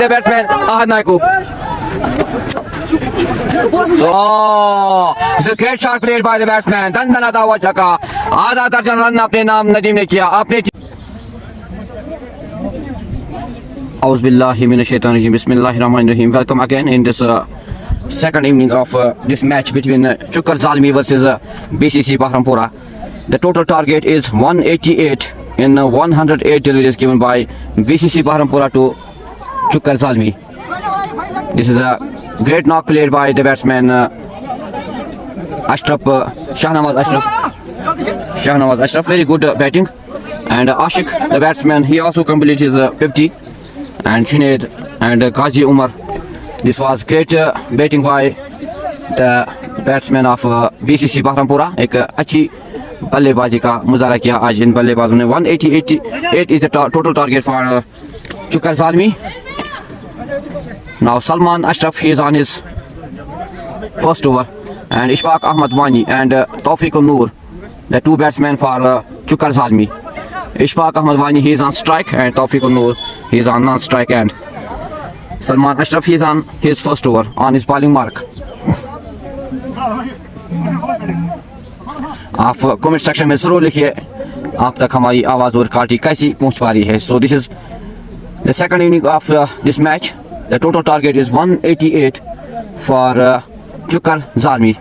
the batsman Ahad Naiku. So, this is a great shot played by the batsman. Dandana Dawa Chaka. आधा दर्जन run अपने नाम नदीम ने किया अपने Auzubillahiminash-shaytanir-rajim. Bismillahir-rahmanir-rahim. Welcome again in this second evening of this match between Chukar Zalmi versus BCC Bahrampura. The total target is 188 in 108 deliveries given by BCC Bahrampura to Chukar Zalmi. This is a great knock played by the batsman Ashraf Shahnawaz Ashraf. Very good batting. And Ashik, the batsman, he also completed his 50. And Junaid and Ghazi Umar. This was great batting by the batsman of BCC Bahrampura. एक अच्छी बल्लेबाजी का मुजाहरा किया आज इन बल्लेबाजों ने. 188 is the total target for Chukar Zalmi. Now Salman Ashraf, he is on his first over, and Ishfaq Ahmad Wani and Tawfiq Noor, the two batsmen for Chukar Zalmi. Ishfaq Ahmad Wani, he is on strike, and Tawfiq Noor, he is on non-strike end. Salman Ashraf, he is on his first over on his bowling mark. आप comment section में जरूर लिखिए आप तक हमारी आवाज़ और quality कैसी पहुंच पा रही है. So this is the second inning of this match. The total target is 188 for Chukar Zalmi.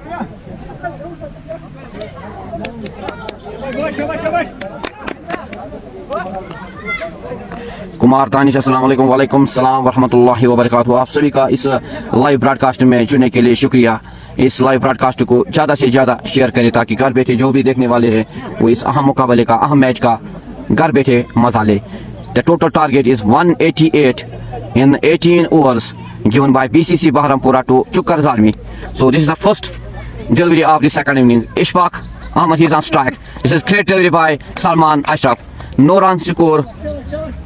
Kumar Tanish, अस्सलाम वालेकुम. वालेकुम सलाम वरहमतुल्लाहि वबरकातुहू. आप सभी का इस लाइव ब्रॉडकास्ट में जुड़ने के लिए शुक्रिया. इस लाइव ब्रॉडकास्ट को ज़्यादा से ज़्यादा शेयर करें ताकि घर बैठे जो भी देखने वाले हैं वो इस अहम मुकाबले का, अहम मैच का घर बैठे मजा ले. The total target is 188 in 18 overs given by BCC Bahrampura to Chukar Zalmi. So this is the first delivery of the second inning. Ishfaq Ahmad, he is on strike. This is great delivery by Salman Ashraf. No run score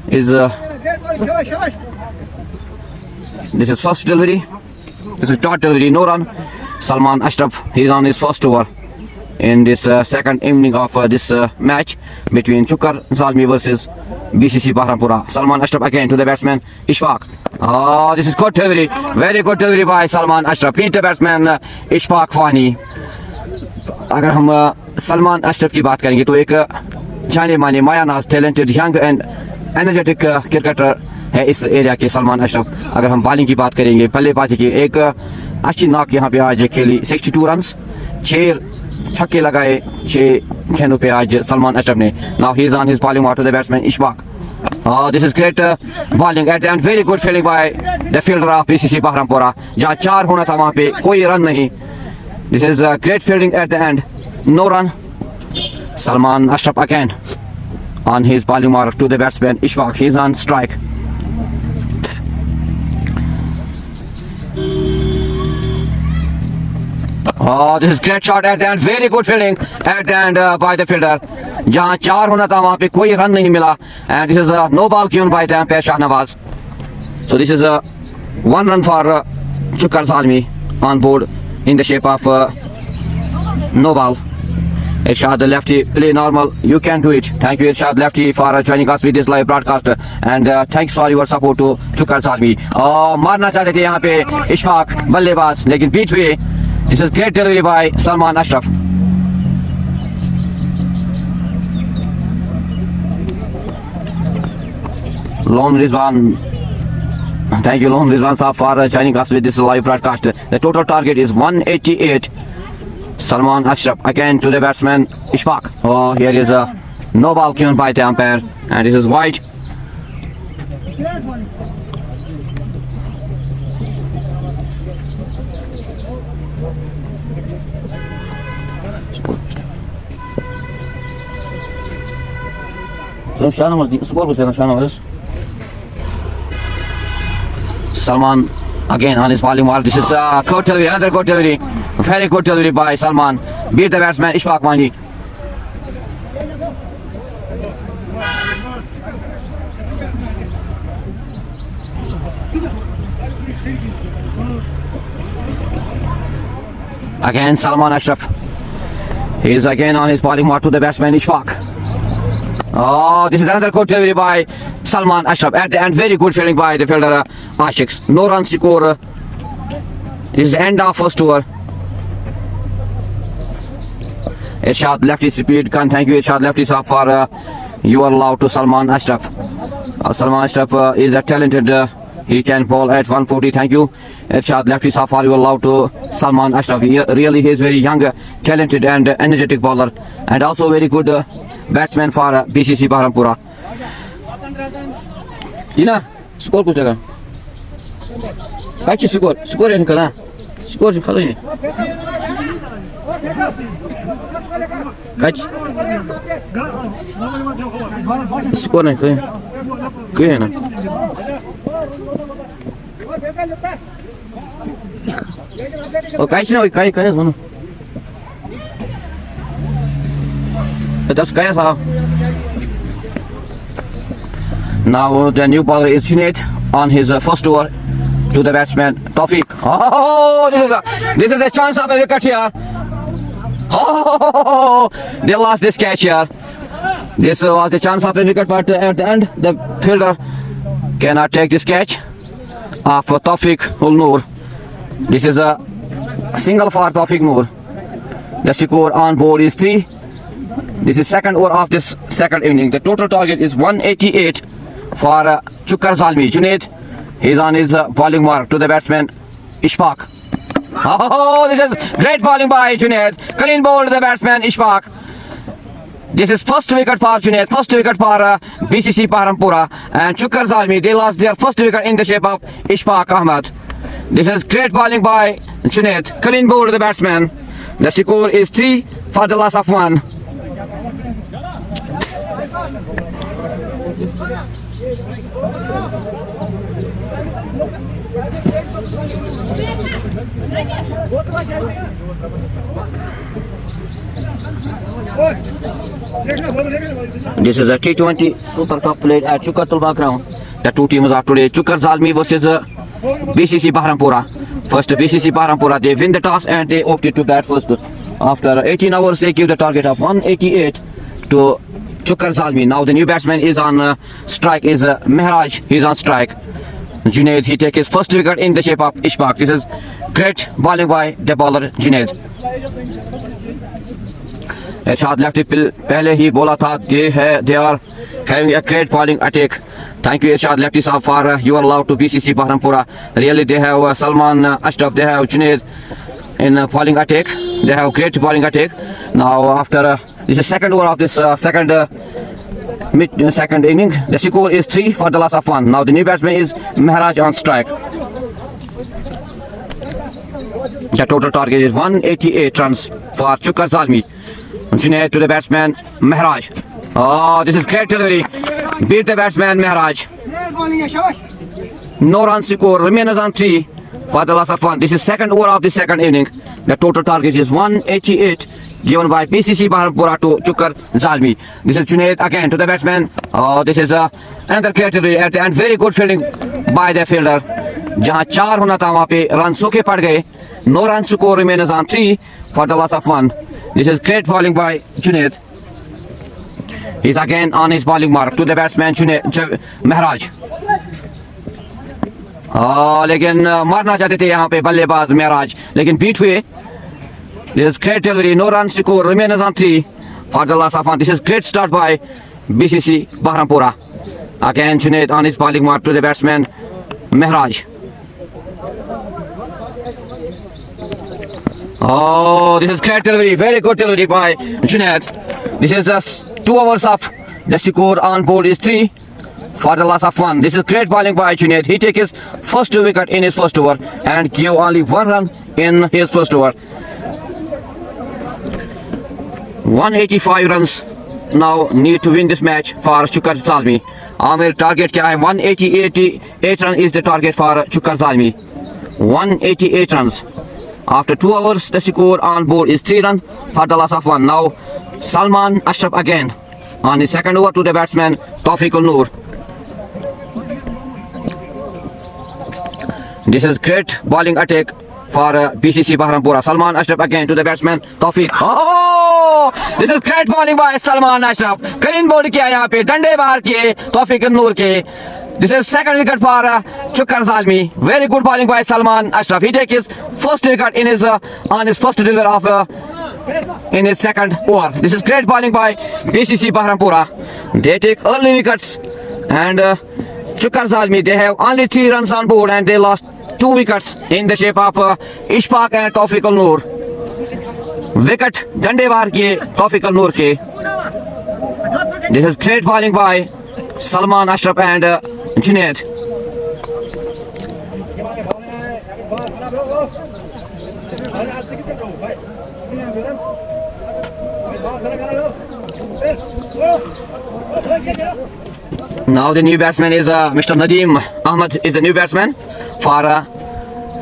is this is first delivery. This is third delivery. No run. Salman Ashraf, he is on his first over in this second evening of this match between Chukar Zalmi versus BCC Bahrampura. Salman Ashraf again to the batsman Ishfaq. Oh, this is good delivery. Very good delivery by Salman Ashraf. Beat the batsman Ishfaq Wani. अगर हम सलमान अशरफ की बात करेंगे तो एक जाने माने मायानाज talented young and energetic cricketer है इस एरिया के सलमान अशरफ. अगर हम बॉलिंग की बात करेंगे, बल्लेबाजी की एक अच्छी नॉक यहाँ पे आज खेली. 62 रन्स, 6 छक्के लगाए 6 गेंदों पे आज सलमान अशरफ ने. Now he is on his bowling to the batsman Ishfaq. This is great bowling at end very good fielding by the fielder of BCC Bahrampura. जहाँ 4 होना था वहाँ पे कोई रन नहीं. This is great fielding at the end. No run. Salman Ashraf again on his bowling mark to the batsman Ishfaq. He is on strike. Oh, this is great shot at the end. Very good fielding at the end by the fielder. जहाँ 4 होना था वहाँ पे कोई run नहीं मिला. And this is a no ball given by the umpire Shahnawaz. So this is a 1 run for Chukar Zalmi on board in the shape of no ball. Irshad Lefty, play normal. You can do it. Thank you Irshad Lefty for joining us with this live broadcast and thanks for your support to Chukar Zalmi. मारना चाहते थे यहाँ पे इशफाक बल्लेबाज लेकिन बीच हुए. This is great delivery by Salman Ashraf. Lone Rizwan. Thank you Lone Rizwan Saab for joining us with this live broadcast. The total target is 188. Salman Ashraf again to the batsman Ishfaq. Oh, here is a no ball given by the umpire and this is wide. Salman again on his bowling mark. This is a good delivery, another good delivery. Very good delivery by Salman. Beat the batsman Ishfaq Wani. Again Salman Ashraf. He is again on his bowling mark to the batsman Ishfaq. Oh, this is another good delivery by Salman Ashraf. At the end, very good fielding by the fielder Ashiq. No runs score. This is the end of first over. Irshad lefty speed gun. Thank you, Irshad lefty so for your love to Salman Ashraf. Salman Ashraf is a talented. He can bowl at 140. Thank you, Irshad lefty so for your love to Salman Ashraf. Really, he is very young, talented and energetic bowler, and also very good batsman for BCC Baharampura. Ina score कुछ लगा? काची score है इनका ना? Score खालो ही नहीं. काची score नहीं कोई है ना? Oh, काची ना काची काची सुनो. Das kaya sa. Now the new bowler is Junaid on his first over to the batsman Tawfiq. Oh, this is a chance of a wicket here. Oh, they lost this catch here. This was the chance of a wicket, but at the end the fielder cannot take this catch of Tawfiq ul Noor. This is a single for Tawfiq Noor. The score on board is 3. This is second over of this second inning. The total target is 188 for Chukar Zalmi. Junaid is on his bowling mark to the batsman Ishfaq. Oh, this is great bowling by Junaid. Clean ball to the batsman Ishfaq. This is first wicket for Junaid, first wicket for BCC Baharampura, and Chukar Zalmi. They lost their first wicket in the shape of Ishfaq Ahmad. This is great bowling by Junaid. Clean ball to the batsman. The score is 3 for the loss of 1. This is a T20 Super Cup played at Chukar Tulba ground. The two teams are today Chukar Zalmi versus BCC Baharampura. First BCC Baharampura, they win the toss and they opted to bat first. After 18 hours they give the target of 188 to Chukar Zalmi. Now the new batsman is on strike is Mehraj. He's on strike. Junaid, he takes his first wicket in the shape of Ishfaq. This is great bowling by the bowler Junaid. Irshad lefty पहले ही बोला था they are having a great bowling attack. Thank you Irshad lefty sir for your love to BCC Baharampura. Really they have Salman Ashraf, they have Junaid in bowling attack. They have great bowling attack. Now after this is second over of this second inning. The score is 3 for the loss of 1. Now the new batsman is Mehraj on strike. The total target is 188 runs for Chukar Zalmi. Junaid to the batsman Mehraj. Oh, this is great delivery. Beat the batsman Mehraj. No run score. Remains on 3 for the loss of 1. This is second over of the second inning. The total target is 188. Given by BCC Baharampura to Chukar Zalmi. This is Junaid again to the batsman. Oh, this is another creativity at the end. Very good fielding by the fielder. जहाँ 4 होना था वहाँ पे run सूखे पड़ गए. No run score remains on 3 for the loss of 1. This is great bowling by Junaid. He's again on his bowling mark to the batsman Junaid Mehraj. Oh, लेकिन मारना चाहते थे यहाँ पे बल्लेबाज Mehraj, लेकिन बीट हुए. This is great delivery. No run score remains on 3 for the loss of 1. This is great start by BCC Baharampura. Again Junaid on his bowling mark to the batsman Mehraj. Oh, this is great delivery. Very good delivery by Junaid. This is just 2 overs of the score on board is 3 for the loss of 1. This is great bowling by Junaid. He takes his first wicket in his first over and give only 1 run in his first over. 185 runs now need to win this match for Chukar Zalmi. Our target क्या है? 188 run is the target for Chukar Zalmi. 188 runs. After 2 hours, the score on board is 3 runs for the loss of 1. Now Salman Ashraf again on the second over to the batsman Tawfiq ul Noor. This is great bowling attack for BCC Baharampura. Salman Ashraf again to the batsman Tawfiq. Oh, This is great bowling by Salman Ashraf. Clean bowling किया यहाँ पे, डंडे बाहर किए तौफीक नूर के. This is second wicket for Chukar Zalmi. Very good bowling by Salman Ashraf. He take his first wicket in his on his first delivery of in his second over. This is great bowling by BCC Bahrampura. They take early wickets and Chukar Zalmi, they have only 3 runs on board and they lost 2 wickets in the shape of Ishfaq and Tawfiq Noor. Wicket डंडे बाहर किए Tawfiq Noor के. This is great bowling by Salman Ashraf and Junaid. Now the new batsman is Mr. Nadeem Ahmed is the new batsman for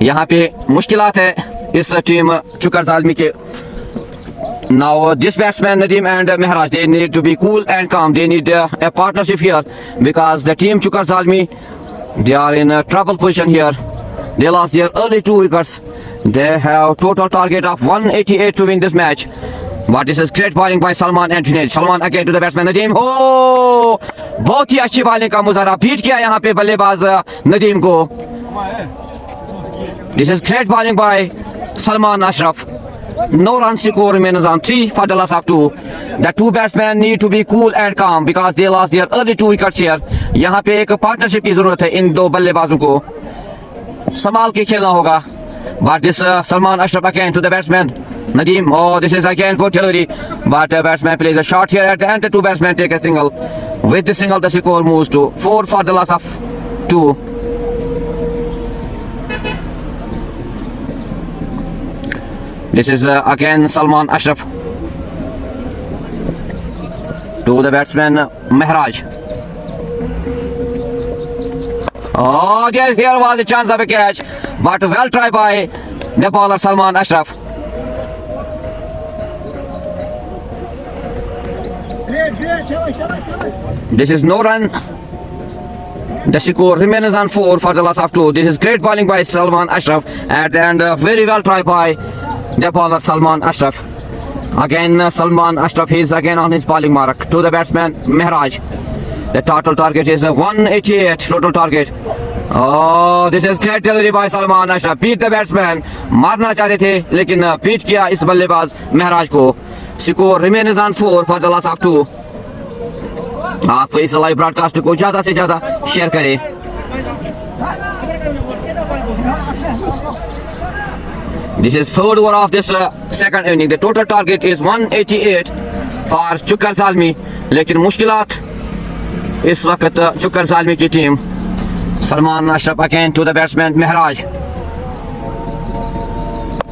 यहाँ पे मुश्किलात है इस team चुकर Zalmi के. Now this batsman Nadeem and Mehraj, they need to be cool and calm. They need a partnership here because the team Chukar Zalmi, they are in a trouble position here. They lost their early 2 wickets. They have total target of 188 to win this match. But this is great bowling by Salman and Junaid. Salman again to the batsman Nadeem. Oh, बहुत ही अच्छी bowling का मुजाहरा beat किया यहाँ पे बल्लेबाज नदीम को. This is great bowling by Salman Ashraf. No runs to score remains on 3 for the loss of 2. The 2 batsmen need to be cool and calm because they lost their early 2 wickets here. यहाँ पे एक partnership की जरूरत है इन 2 बल्लेबाजों को. संभाल के खेलना होगा. But this Salman Ashraf again to the batsman Nadeem. Oh, this is again good delivery. But the batsman plays a shot here at the end. The 2 batsmen take a single. With the single, the score moves to 4 for the loss of 2. This is again Salman Ashraf to the batsman Mehraj. Oh, yes, here was a chance of a catch, but well tried by the bowler Salman Ashraf. This is no run. The score remains on 4 for the loss of 2. This is great bowling by Salman Ashraf at the end. Very well tried by the bowler Salman Ashraf. Again Salman Ashraf is again on his bowling mark to the batsman Mehraj. The total target is 188 total target. Oh, this is great delivery by Salman Ashraf. Beat the batsman. मारना चाहते थे लेकिन beat किया इस बल्लेबाज महराज को. Score remains on 4 for the loss of 2. आप इस लाइव ब्रॉडकास्ट को ज्यादा से ज्यादा शेयर करें. This is third over of this second inning. The total target is 188 for Chukar Zalmi. लेकिन मुश्किलात इस वक्त चुकर ज़ालमी की team. Salman Ashraf again to the batsman Mehraj.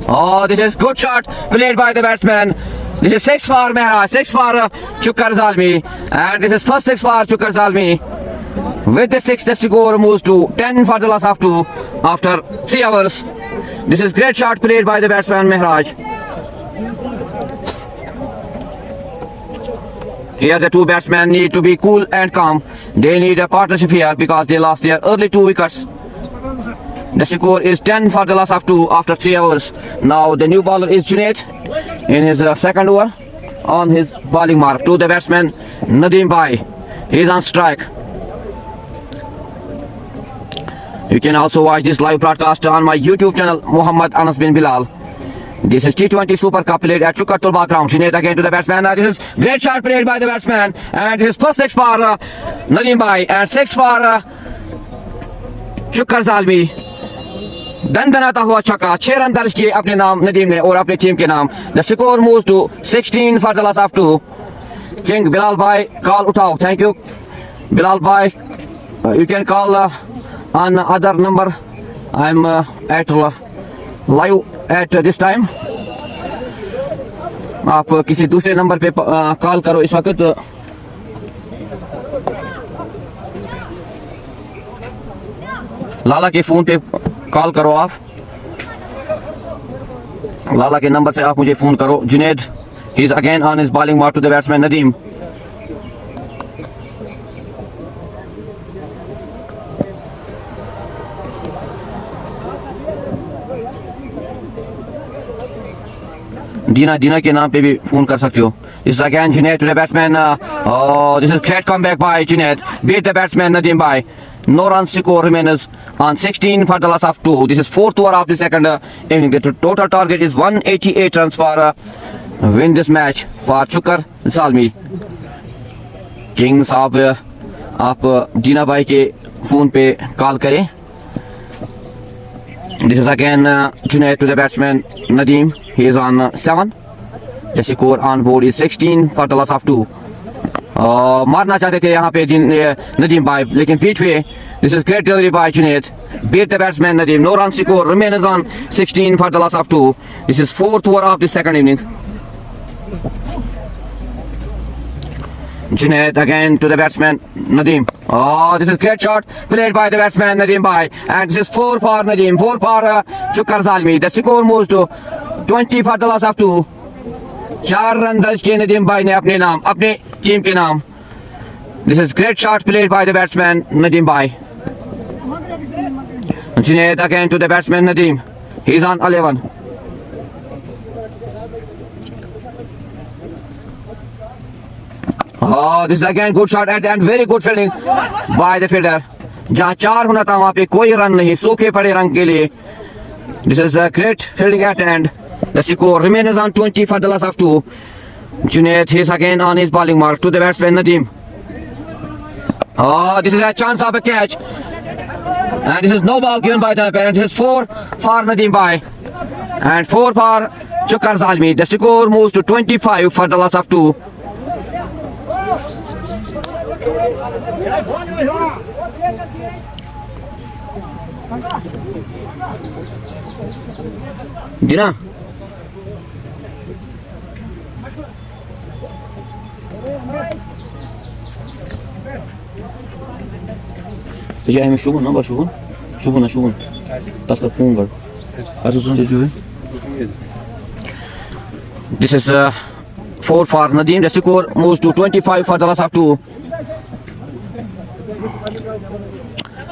Oh, this is good shot played by the batsman. This is 6 for Mehraj, 6 for Chukar Zalmi, and this is first 6 for Chukar Zalmi. With the 6, the score moves to 10 for the loss of 2 after 3 hours. This is great shot played by the batsman Mehraj. Here the 2 batsmen need to be cool and calm. They need a partnership here because they lost their early 2 wickets. The score is 10 for the loss of 2 after 3 hours. Now the new bowler is Junaid in his second over on his bowling mark to the batsman Nadeem Bhai. He is on strike. You can also watch this live broadcast on my YouTube channel Muhammad Anas bin Bilal. This is T20 Super Cup played at Chukar Tulba ground. Junaid again to the batsman. This is great shot played by the batsman, and his first 6 for Nadeem Bhai and 6 for Chukar Zalmi. दंदनाता हुआ छक्का. 6 run दर्ज किए अपने नाम नदीम ने और अपनी team के नाम. The score moves to 16 for the loss of 2. King Bilal Bhai, call उठाओ. Thank you Bilal Bhai. You can call on other number. I'm at live at this time. आप किसी दूसरे नंबर पे कॉल करो इस वक्त. लाला के फोन पे कॉल करो. आप लाला के नंबर से आप मुझे फोन करो. Junaid, he is again on his bowling mark to the batsman Nadeem. दीना के नाम पे भी फोन कर सकते हो. This is again Junaid to the batsman. Oh, this is great comeback by Junaid. Beat the batsman Nadeem by. No runs score remains on 16 for the loss of 2. This is fourth over of the second inning. The total target is 188 runs for win this match for Chukar Zalmi. King साहब आप दीना भाई के phone पे call करें. This is again Junaid to the batsman Nadeem. He is on 7. The score on board is 16 for the loss of 2. मारना चाहते थे यहाँ पे नदीम भाई, लेकिन बीच हुए. This is great delivery by Junaid. Beat the batsman Nadeem. No run score remains on 16 for the loss of 2. This is fourth over of the second inning. Junaid again to the batsman Nadeem. Oh, this is great shot played by the batsman Nadeem Bhai, and this is 4 for Nadeem, 4 for Chukar Zalmi. The score moves to 20 for the loss of 2. 4 run दर्ज किए नदीम भाई ने अपने नाम, अपने team के नाम. This is great shot played by the batsman Nadeem Bhai. Junaid again to the batsman Nadeem. He's on 11. Oh, this is again good shot at the end. Very good fielding by the fielder. जहाँ 4 होना था वहाँ पे कोई run नहीं, सूखे पड़े run के लिए. This is a great fielding at the end. The score remains on 20 for the loss of 2. Junaid is again on his bowling mark to the batsman Nadeem. Oh, this is a chance of a catch. And this is no ball given by the umpire. This is 4 for Nadeem Bhai. And 4 for Chukar Zalmi. The score moves to 25 for the loss of 2. Dina. Ja, hem schon, aber schon. Schon. Das war Hunger. Also so diese. This is 4 for Nadeem. The score moves to 25 for the loss of 2.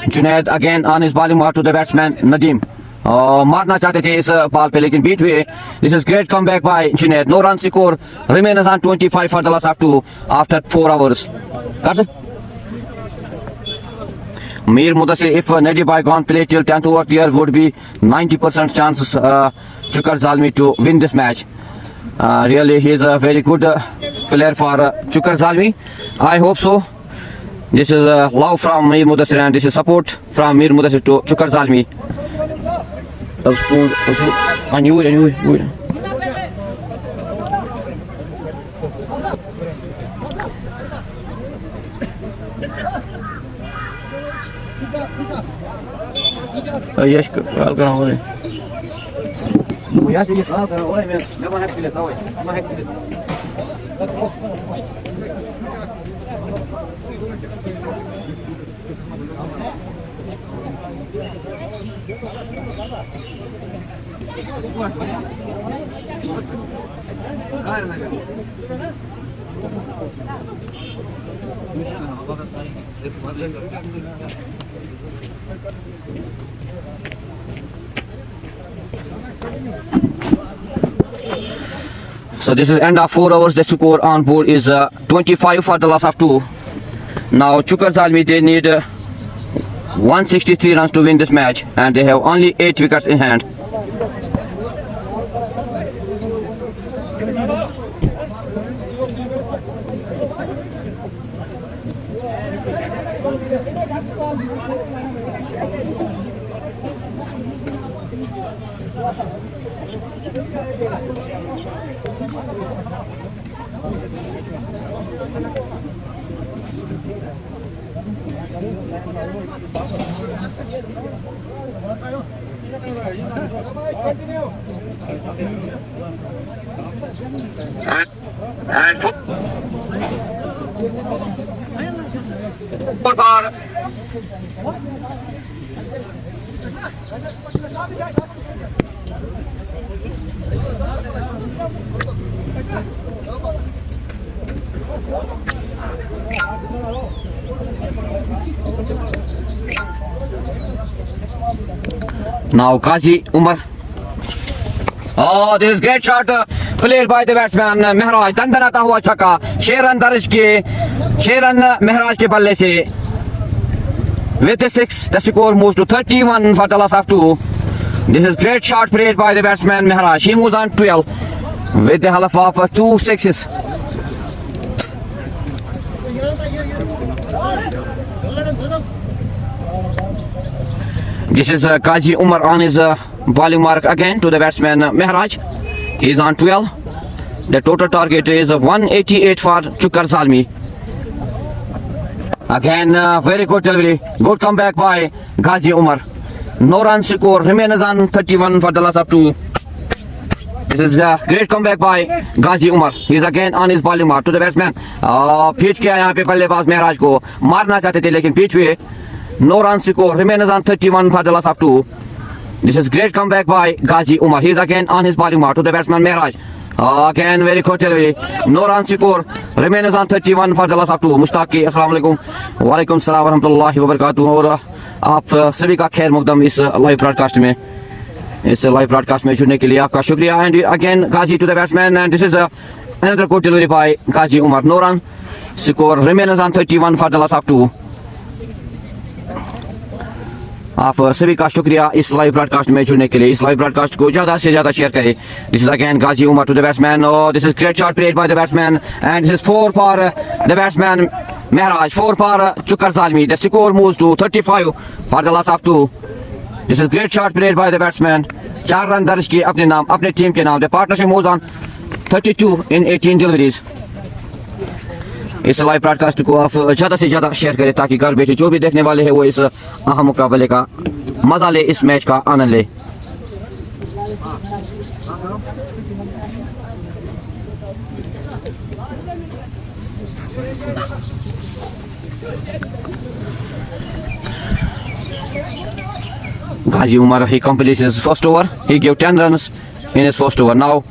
Junaid again on his bowling mark to the batsman Nadeem. मारना चाहते थे इस ball पे, लेकिन beat हुए. This is great comeback by Junaid. No run score remains on 25 for the loss of 2 after 4 hours. Mir Mudassir, if Nadeem Bhai gone play till 10th over, there would be 90% chances Chukar Zalmi to win this match. Really, he is a very good player for Chukar Zalmi. I hope so. This is love from Mir Mudassir, and this is support from Mir Mudassir to Chukar Zalmi. I knew it. Yes, I'll go on. Yes, I'll go on. Never have to let go. I'm have to. So this is end of 4 hours. The score on board is 25 for the loss of 2. Now Chukar Zalmi, they need 163 runs to win this match, and they have only 8 wickets in hand. And four for now Qazi Umar. Oh, this is great shot played by the batsman Mehraj. दंदनाता हुआ छक्का 6 run दर्ज किए, 6 run Mehraj के बल्ले से. With the 6, the score moves to 31 for the loss of 2. This is great shot played by the batsman Mehraj. He moves on 12 with the help of 2 sixes. This is Qazi Umar on his bowling mark again to the batsman Mehraj. He is on 12. The total target is 188 for Chukar Zalmi. Again, very good delivery. Good comeback by Ghazi Umar. No run score. Remains on 31 for the loss of 2. This is a great comeback by Ghazi Umar. He is again on his bowling mark to the batsman. Pitch किया यहाँ पे बल्लेबाज मेहराज को मारना चाहते थे लेकिन pitch हुए. No run score. Remains on 31 for the loss of 2. This is great comeback by Ghazi Umar. He is again on his bowling mark to the batsman Mehraj. Again very good delivery. No run score. Remains on 31 for the loss of 2. Mushtaq की अस्सलाम वालेकुम, वालेकुम सलाम व रहमतुल्लाहि व बरकातुहू. और आप सभी का खैर मकदम इस लाइव ब्रॉडकास्ट में जुड़ने के लिए आपका शुक्रिया. And again Ghazi to the batsman and this is another good delivery by Ghazi Umar. No run score. Remains on 31 for the loss of 2. आप सभी का शुक्रिया इस लाइव ब्रॉडकास्ट में जुड़ने के लिए. इस लाइव ब्रॉडकास्ट को ज्यादा से ज्यादा शेयर करें. This is again Ghazi Umar to the batsman. This is great shot played by the batsman and this is 4 for the batsman Mehraj, 4 for Chukar Zalmi. The score moves to 35 for the loss of 2. This is great shot played by the batsman. 4 run दर्ज किए अपने नाम, अपने team के नाम. The partnership moves on 32 in 18 deliveries. इस live broadcast को आप ज़्यादा से ज़्यादा शेयर करें ताकि घर बैठे जो भी देखने वाले हैं वो इस अहम मुकाबले का मजा ले, इस मैच का आनंद ले. Ghazi Umar, he completes his first over. He gave 10 runs in his first over. Now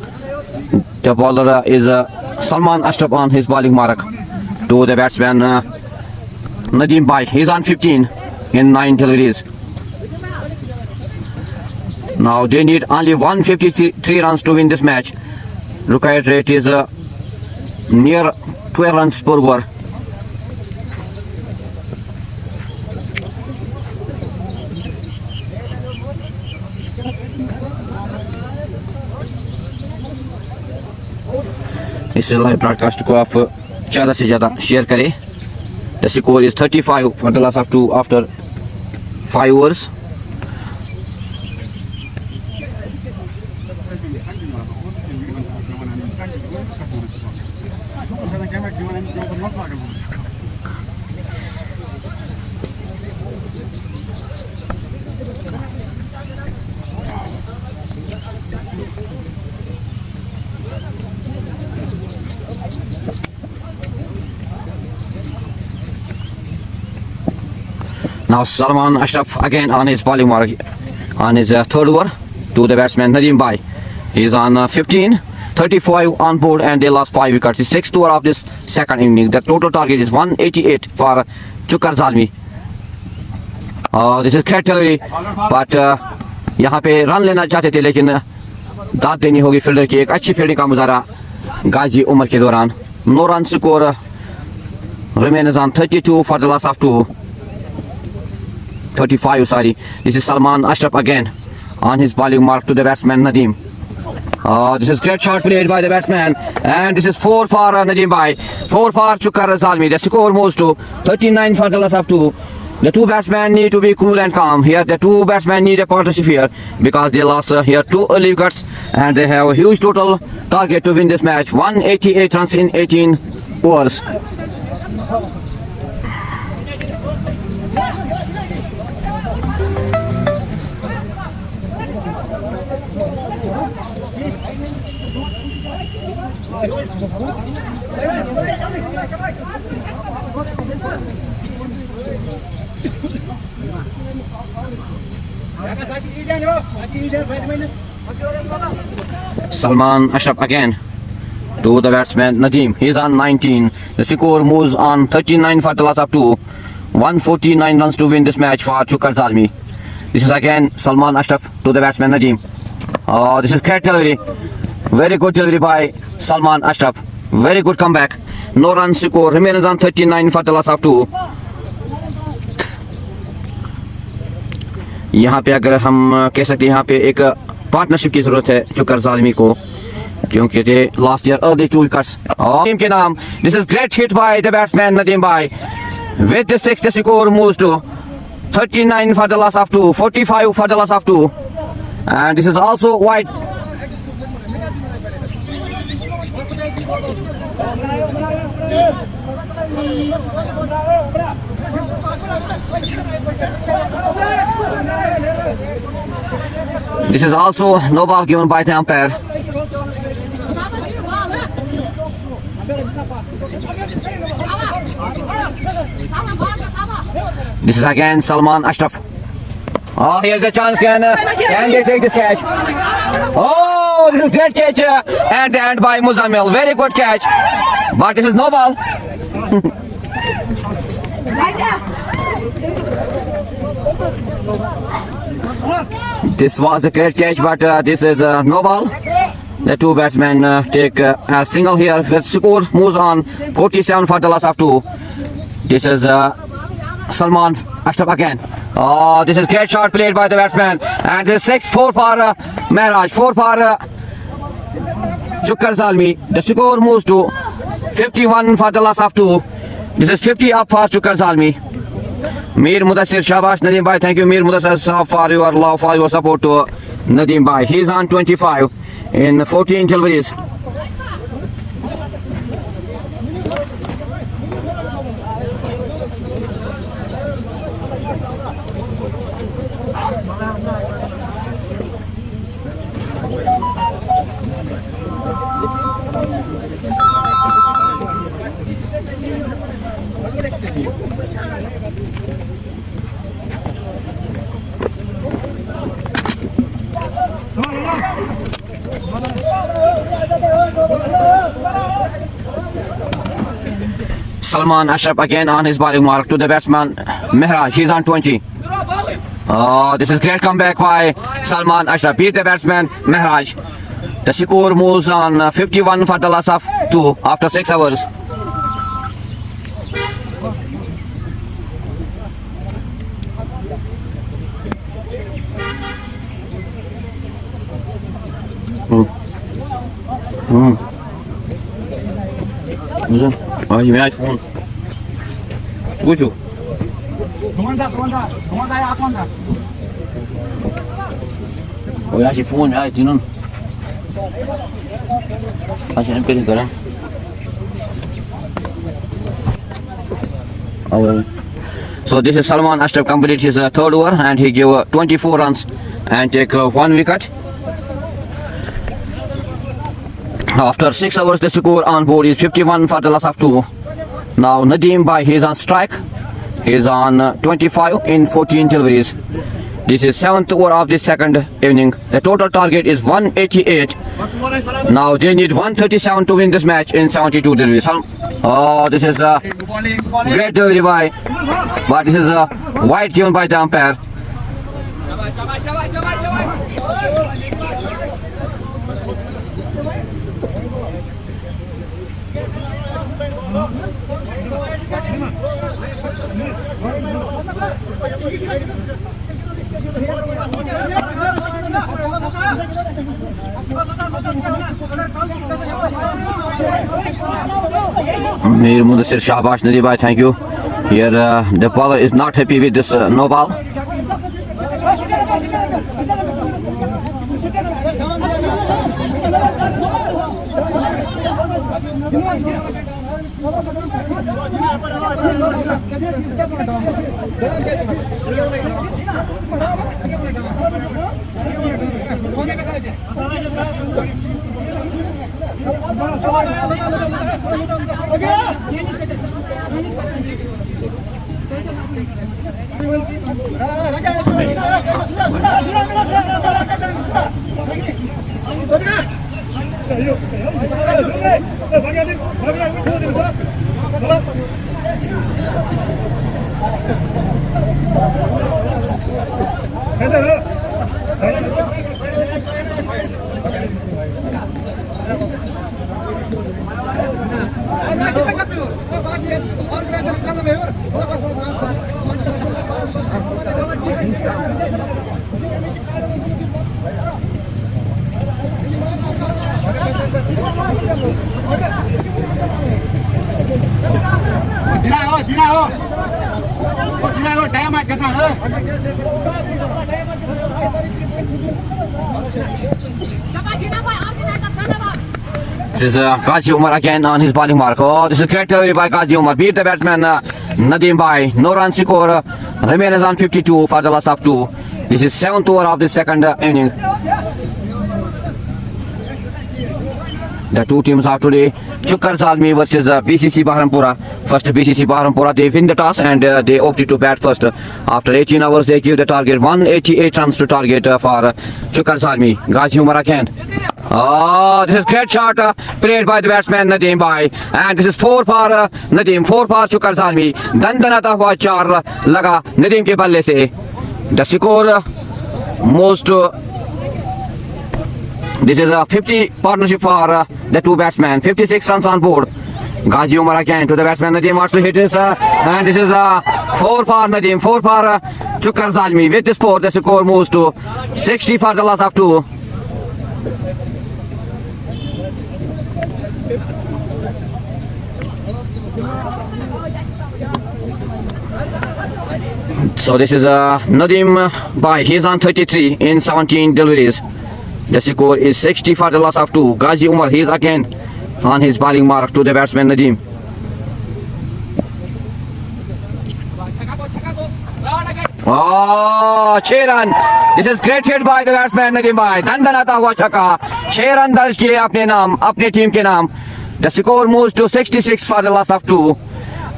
the bowler is Salman Ashraf on his bowling mark to the batsman Nadeem Bhai. He's on 15 in 9 deliveries. Now they need only 153 runs to win this match. Required rate is near 12 runs per over. इस live broadcast को आप ज़्यादा से ज़्यादा share करें. The score is 35 for the loss of 2 after 5 overs. Now Salman Ashraf again on his bowling mark on his third over to the batsman Nadeem Bhai. He is on 15, 35 on board and they lost 5 wickets. The 6th over of this second inning. The total target is 188 for Chukar Zalmi. This is great delivery, but यहाँ पे run लेना चाहते थे लेकिन दाद देनी होगी fielder की. एक अच्छी फील्डिंग का मुजाहरा गाजी उमर के दौरान. No run score. Remains on 32 for the loss of 2. 35, sorry. This is Salman Ashraf again on his bowling mark to the batsman Nadeem. This is great shot played by the batsman and this is 4 for Nadeem Bhai. 4 for Chukar Zalmi. The score moves to 39 for the loss of 2. The two batsmen need to be cool and calm. Here the two batsmen need a partnership here because they lost here 2 early wickets and they have a huge total target to win this match. 188 runs in 18 overs. Salman Ashraf again to the batsman Nadeem. He's on 19. The score moves on 39 for the loss of 2. 149 runs to win this match for Chukar Zalmi. This is again Salman Ashraf to the batsman Nadeem. This is great delivery. Very good delivery by Salman Ashraf. Very good comeback. No runs score. Remains on 39 for the loss of 2. यहाँ पे अगर हम कह सकते हैं यहाँ पे एक पार्टनरशिप की जरूरत है शुक्र ज़ालिमी को, क्योंकि they last year early 2 wickets team के नाम. This is great hit by the batsman Nadeem भाई. With the 6 the score moves to 39 for the loss of 2, 45 for the loss of 2, and this is also wide. This is also no ball given by the umpire. This is again Salman Ashraf. Oh, here's a chance. Can they take this catch? Oh, this is great catch and by Muzammil. Very good catch. But this is no ball. This was the great catch, but this is no ball. The two batsmen take a single here. The score moves on 47 for the loss of 2. This is Salman Ashraf again. Oh, this is great shot played by the batsman. And this 6-4 for Mehraj, 4 for Shukar Zalmi. The score moves to 51 for the loss of 2. This is 50 up for Shukar Zalmi. Mir Mudassir, Shabash, Nadeem Bhai. Thank you, Mir Mudassir, for your love, for your support to Nadeem Bhai. He's on 25 in 14 deliveries. Salman Ashraf again on his bowling mark to the batsman Mehraj. He's on 20. Oh, this is great comeback by Salman Ashraf. Beat the batsman Mehraj. The score moves on 51 for the loss of 2 after 6 hours. Oh, you made phone. Good you. Oh, yeah, she phone. I didn't know. I can't pay it. Oh, so this is Salman Ashraf completed his third over and he gave 24 runs and take 1 wicket. After 6 hours, the score on board is 51 for the loss of 2. Now Nadeem Bhai, he is on strike. He is on 25 in 14 deliveries. This is 7th over of the second inning. The total target is 188. Now they need 137 to win this match in 72 deliveries. Oh, this is a great delivery by, but this is a wide given by the umpire. Mir Mudassir, Shahbash, Nadeem Bhai, thank you. Here the bowler is not happy with this no ball. This is Qazi Umar again on his bowling mark. Oh, this is great delivery by Qazi Umar. Beat the batsman Nadeem Bhai. No run score. Remains on 52 for the last of 2. This is 7th over of the second inning. The two teams are today Chukar Zalmi versus BCC Baharampura. First BCC Baharampura, they win the toss and they opted to bat first. After 18 hours they give the target 188 runs to target for Chukar Zalmi. Qazi Umar again. Oh, this is great shot played by the batsman Nadeem Bhai, and this is 4 for Nadeem, 4 for Chukar Zalmi. दंदनाता हुआ 4 लगा नदीम के बल्ले से. The score moves to this is a 50 partnership for the two batsmen. 56 runs on board. Qazi Umar again to the batsman Nadeem wants to hit this and this is 4 for Nadeem, 4 for Chukar Zalmi. With this score, the score moves to 60 for the loss of 2. So this is Nadeem Bhai. He is on 33 in 17 deliveries. The score is 60 for the loss of 2. Qazi Umar, he is again on his bowling mark to the batsman Nadeem. Oh, 6 run. This is great hit by the batsman Nadeem Bhai. दंदनाता हुआ छक्का. 6 run दर्ज किए अपने नाम, अपने team के नाम. The score moves to 66 for the loss of 2.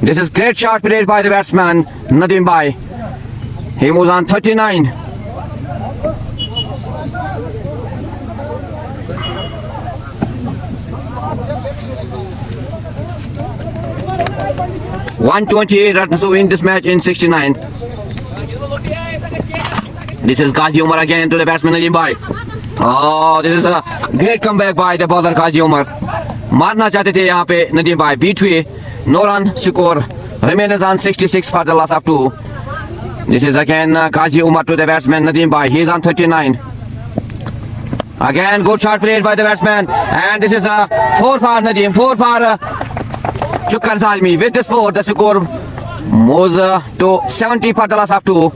This is great shot played by the batsman Nadeem Bhai. He moves on 39. (128) runs to win this match in 69. This is Qazi Umar again to the batsman Nadeem Bhai. Oh, this is a great comeback by the bowler Qazi Umar. मारना चाहते थे यहाँ पे Nadeem Bhai. Beat हुए. No run score. Remains on 66 for the loss of 2. This is again Qazi Umar to the batsman Nadeem Bhai. He is on 39. Again good shot played by the batsman, and this is a 4 for Nadeem, 4 for Chukar Zalmi. With this 4, the score moves to 70 for the loss of 2.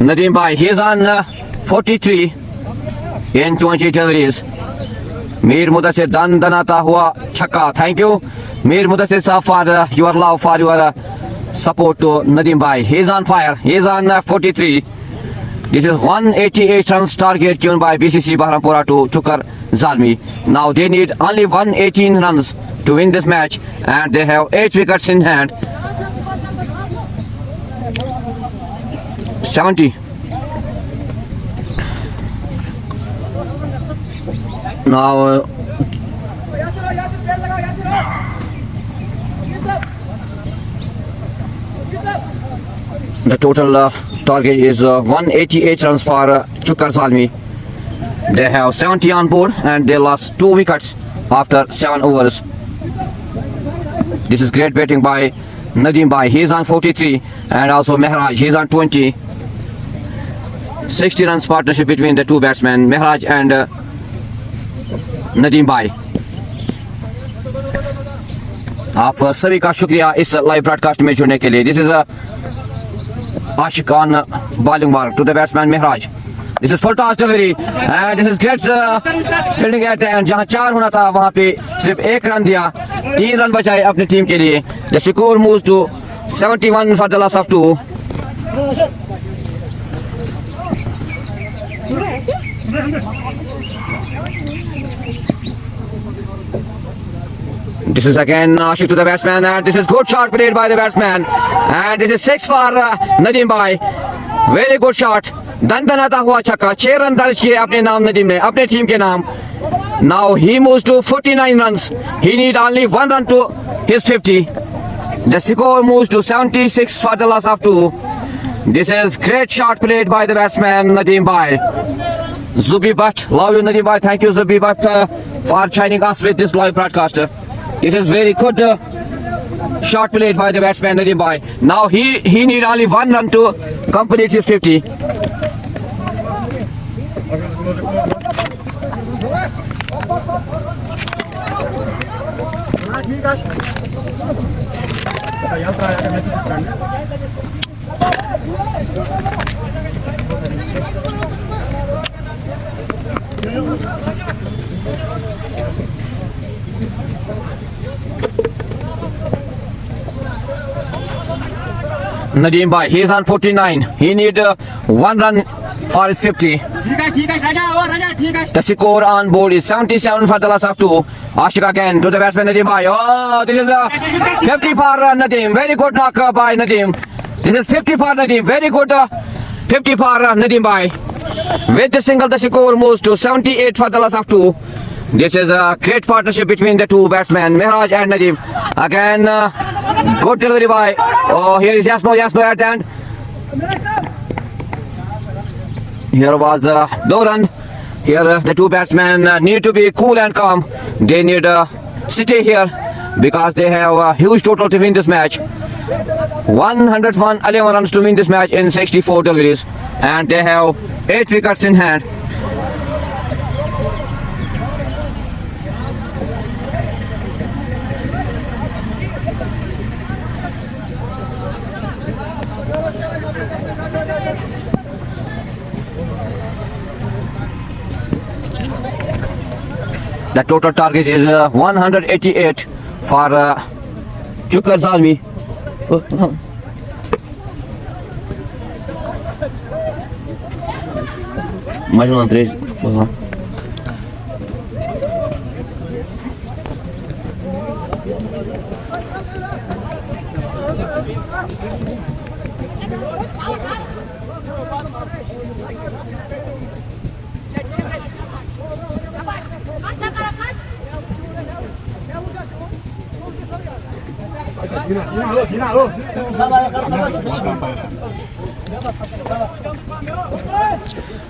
Nadeem Bhai, he is on 43 in 20 deliveries. Mir Mudassir दंदनाता हुआ छक्का. Thank you Mir Mudassir sir for your love, for your support to Nadeem Bhai. He is on fire. He is on 43. This is 188 runs target given by BCC Baharampura to Chukar Zalmi. Now they need only 118 runs to win this match, and they have 8 wickets in hand. 70. Now the total target is 188 runs for Chukar Zalmi. They have 70 on board and they lost 2 wickets after 7 overs. This is great batting by Nadeem Bhai. He is on 43, and also Mehraj, he is on 20. 60 runs partnership between the two batsmen, Mehraj and Nadeem Bhai. आप सभी का शुक्रिया इस live broadcast में जुड़ने के लिए. This is Ashiq on bowling mark to the batsman Mehraj. This is full toss delivery and this is great fielding at end. जहां 4 होना था वहां पे सिर्फ 1 रन दिया. 3 रन बचाए अपनी टीम के लिए. The score moves to 71 for the loss of 2. This is again Ashik to the batsman, and this is good shot played by the batsman, and this is 6 for Nadeem Bhai. Very good shot. दंदनाता हुआ छक्का. 6 run दर्ज किए अपने नाम नदीम ने, अपने team के नाम. Now he moves to 49 runs. He need only 1 run to his 50. The score moves to 76 for the loss of 2. This is great shot played by the batsman Nadeem Bhai. Zubi Bhatt, love you Nadeem Bhai. Thank you Zubi Bhatt for joining us with this live broadcast. This is very good shot played by the batsman Nadeem Bhai. Now he need only 1 run to complete his 50. Nadeem Bhai, he is on 49. He need one run for his 50. The score on board is 77 for the loss of 2. Ashik again to the batsman Nadeem Bhai. Oh, this is a 50 for Nadeem. Very good knock by Nadeem. This is 50 for Nadeem. Very good 50 for Nadeem Bhai. With the single, the score moves to 78 for the loss of 2. This is a great partnership between the two batsmen, Mehraj and Nadeem. Again, good delivery by. Oh, here is yes no at the end. Here was no run. Here the two batsmen need to be cool and calm. They need to stay here because they have a huge total to win this match. 101 11 runs to win this match in 64 deliveries, and they have 8 wickets in hand. The total target is 188 for Chukar Zalmi. Majnun 3.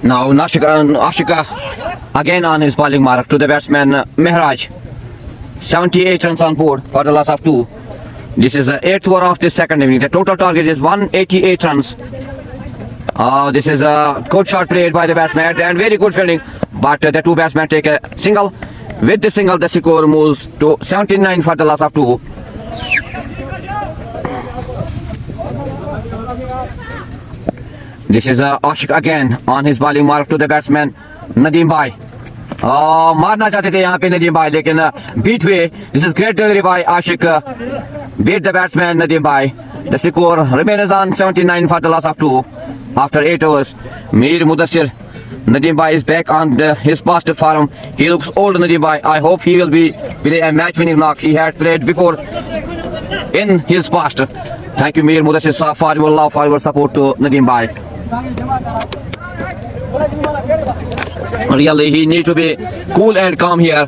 Now Ashika again on his bowling mark to the batsman Mehraj. 78 runs on board for the loss of 2. This is the 8th over of the second inning. The total target is 188 runs. This is a good shot played by the batsman and very good fielding, but the two batsmen take a single. With the single, the score moves to 79 for the loss of 2. This is Ashik again on his bowling mark to the batsman Nadeem Bhai. मारना चाहते थे यहाँ पे नदीम भाई, लेकिन beat हुए. This is great delivery by Ashik. Beat the batsman Nadeem Bhai. The score remains on 79 for the loss of 2 after 8 overs. Mir Mudassir. Nadeem Bhai is back on his past form. He looks old, Nadeem Bhai. I hope he will be play a match-winning knock. He had played before in his past. Thank you, Mir Mudassir, for your love, for your support to Nadeem Bhai. Really, he needs to be cool and calm here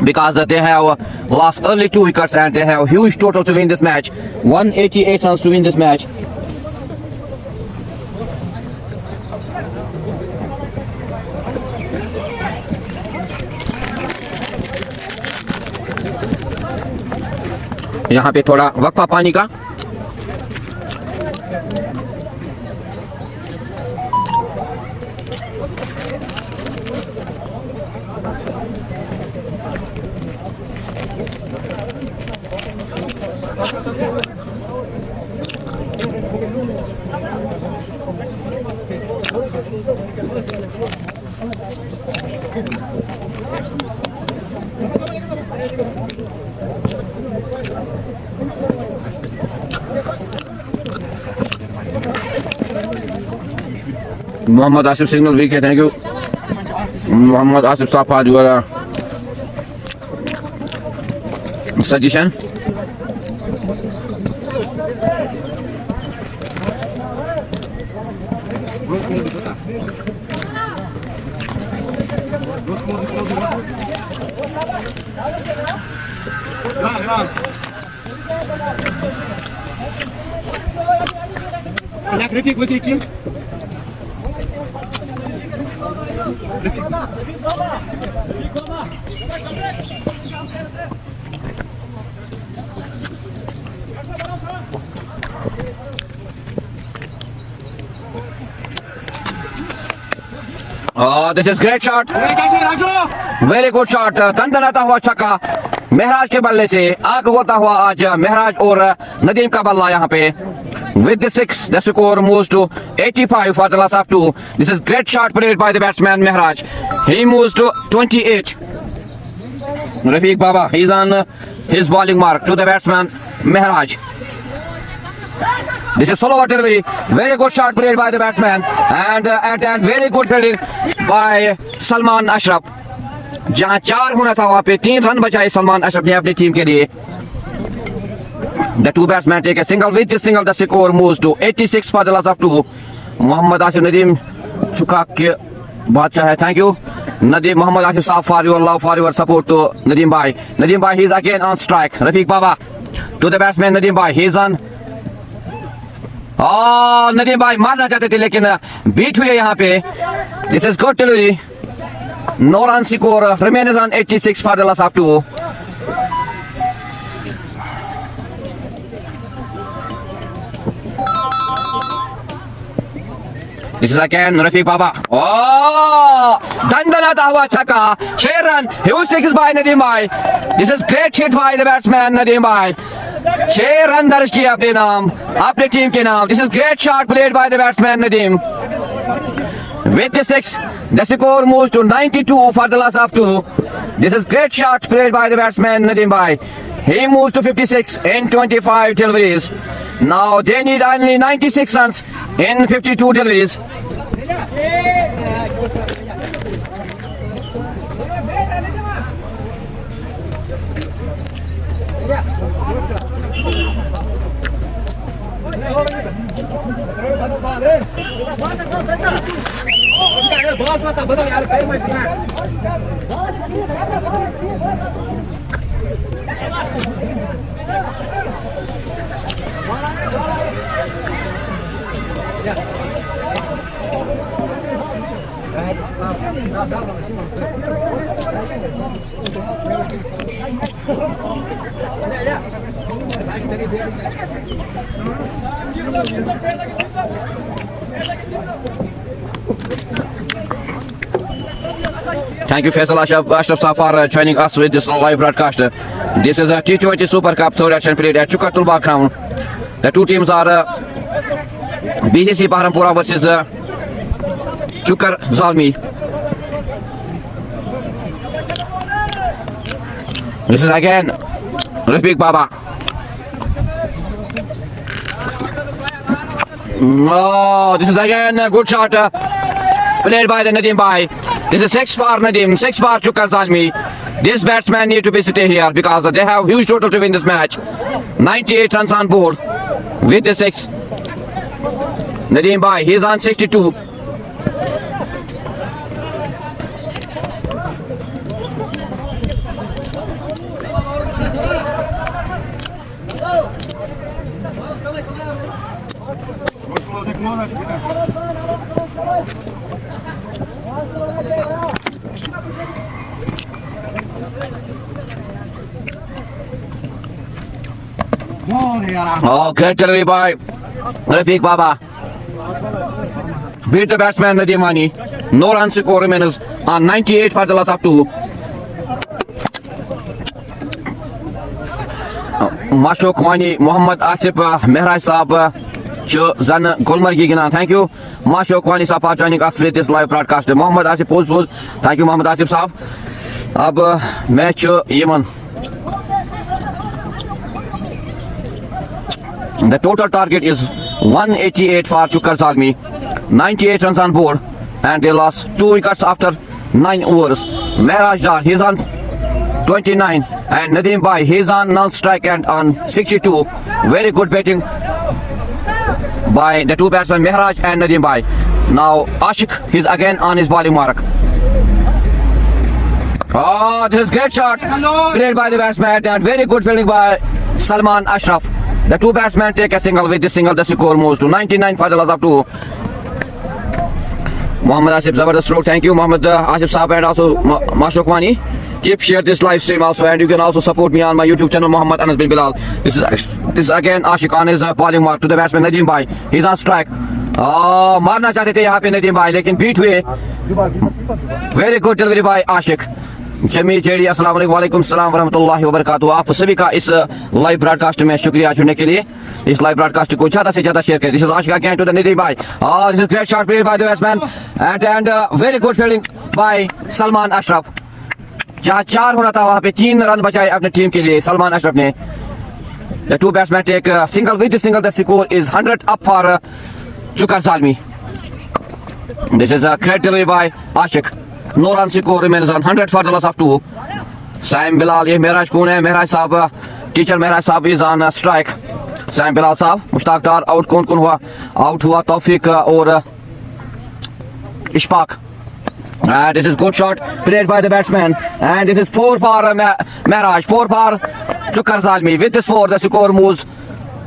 because they have lost early 2 wickets and they have huge total to win this match. 188 runs to win this match. यहाँ पे थोड़ा वक्फा पानी का. Muhammad Asif signal weak है, thank you. Muhammad Asif Safa जो है suggestion. Oh, this is great shot. Very good shot. दंदनाता हुआ छक्का. महराज के बल्ले से आगे होता हुआ आज महराज और नदीम का बल्ला यहाँ पे with the 6 the score moves to 85 for the loss of 2. This is great shot played by the batsman Mehraj. He moves to 28. Rafiq Baba, he's on his bowling mark to the batsman Mehraj. This is slow delivery, very good shot played by the batsman, and at that very good fielding by Salman Ashraf. जहां 4 होना था वहां पे 3 run बचाए सलमान अशरफ ने अपनी team के लिए. The two batsmen take a single. With this single, the score moves to 86 for the loss of 2. Mohammad Asif Nadeem Chuka के बादशाह है. Thank you, Nadeem Mohammad Asif Saab, for your love, for your support to Nadeem Bhai. Nadeem Bhai, he is again on strike. Rafiq Baba to the batsman Nadeem Bhai. He is on. Oh, Nadeem Bhai मारना चाहते थे लेकिन beat हुए यहाँ पे. This is good delivery. No run score. Remains on 86 for the loss of 2. This is again Rafiq Baba. Oh, dandana हुआ छक्का. 6 run. Huge six by Nadeem Bhai. This is great hit by the batsman Nadeem Bhai. 6 run दर्ज किए अपने नाम, अपने team के नाम. This is great shot played by the batsman Nadeem. With the 6, the score moves to 92 for the loss of 2. This is great shot played by the batsman Nadeem Bhai. He moves to 56 in 25 deliveries. Now they need only 96 runs in 52 deliveries. Thank you, Faisal Ashraf Saab, for joining us with this live broadcast. This is a T20 Super Cup third action played at Chukatulba ground. The two teams are BCC Baharampura versus Chukar Zalmi. This is again Rafiq Baba. Oh, this is again a good shot played by the Nadeem Bhai. This is 6 for Nadeem, 6 for Chukar Zalmi. This batsman need to be stay here because they have huge total to win this match. 98 runs on board with the 6. Nadeem Bhai, he is on 62. Oh, great delivery by Rafiq Baba. Beat the batsman Nadeem Bhai. No run score remains on 98 for the loss of 2. Mashok Wani, Muhammad Asif Mehraj Saab, Zan Gulmargi Gina. Thank you, Mashok Wani Saab, for joining us with this live broadcast. Muhammad Asif post. Thank you, Muhammad Asif Saab. Ab match Yemen. The total target is 188 for Chukar Zalmi, 98 runs on board, and they lost 2 wickets after 9 overs. Mehraj Dar, he's on 29, and Nadeem Bhai, he's on non-strike and on 62. Very good batting by the two batsmen Mehraj and Nadeem Bhai. Now Ashik, he's again on his bowling mark. Oh, this is great shot played by the batsman, and very good fielding by Salman Ashraf. The two batsmen take a single. With this single, the score moves to 99 for the loss of 2. Muhammad Asif, Zabardast stroke. Thank you, Muhammad Asif Saab, and also Mashok Wani. Keep share this live stream also, and you can also support me on my YouTube channel, Muhammad Anas bin Bilal. This is again Ashik on his bowling mark to the batsman Nadeem Bhai. He's on strike. Oh, मारना चाहते थे यहाँ पे Nadeem Bhai, लेकिन beat हुए. Very good delivery by Ashik. जमी JD अस्सलाम वालेकुम सलाम वरहमतुल्लाहि वबरकातुहू। आप सभी का इस लाइव ब्रॉडकास्ट में शुक्रिया जुड़ने के लिए। इस लाइव ब्रॉडकास्ट को ज्यादा से ज्यादा शेयर करें। This is Ashiq again to the Nidhi भाई और this is great shot played by the batsman and very good fielding by Salman Ashraf. जहां 4 होना था वहां पे 3 रन बचाए अपने टीम के लिए सलमान अशरफ ने। The two batsman take single with single. The score is 100 up for Chukar Zalmi. This is a great delivery by Ashiq. No run score remains on 100 for the loss of 2. Sam Bilal, ये मेहराज कौन है? मेहराज साहब, teacher Mehraj साहब is on strike. Sam Bilal साहब, मुश्ताक डार out. कौन कौन हुआ? Out हुआ तौफीक और Ishfaq. This is good shot played by the batsman and this is 4 for Mehraj, 4 for Chukar Zalmi. With this 4 the score moves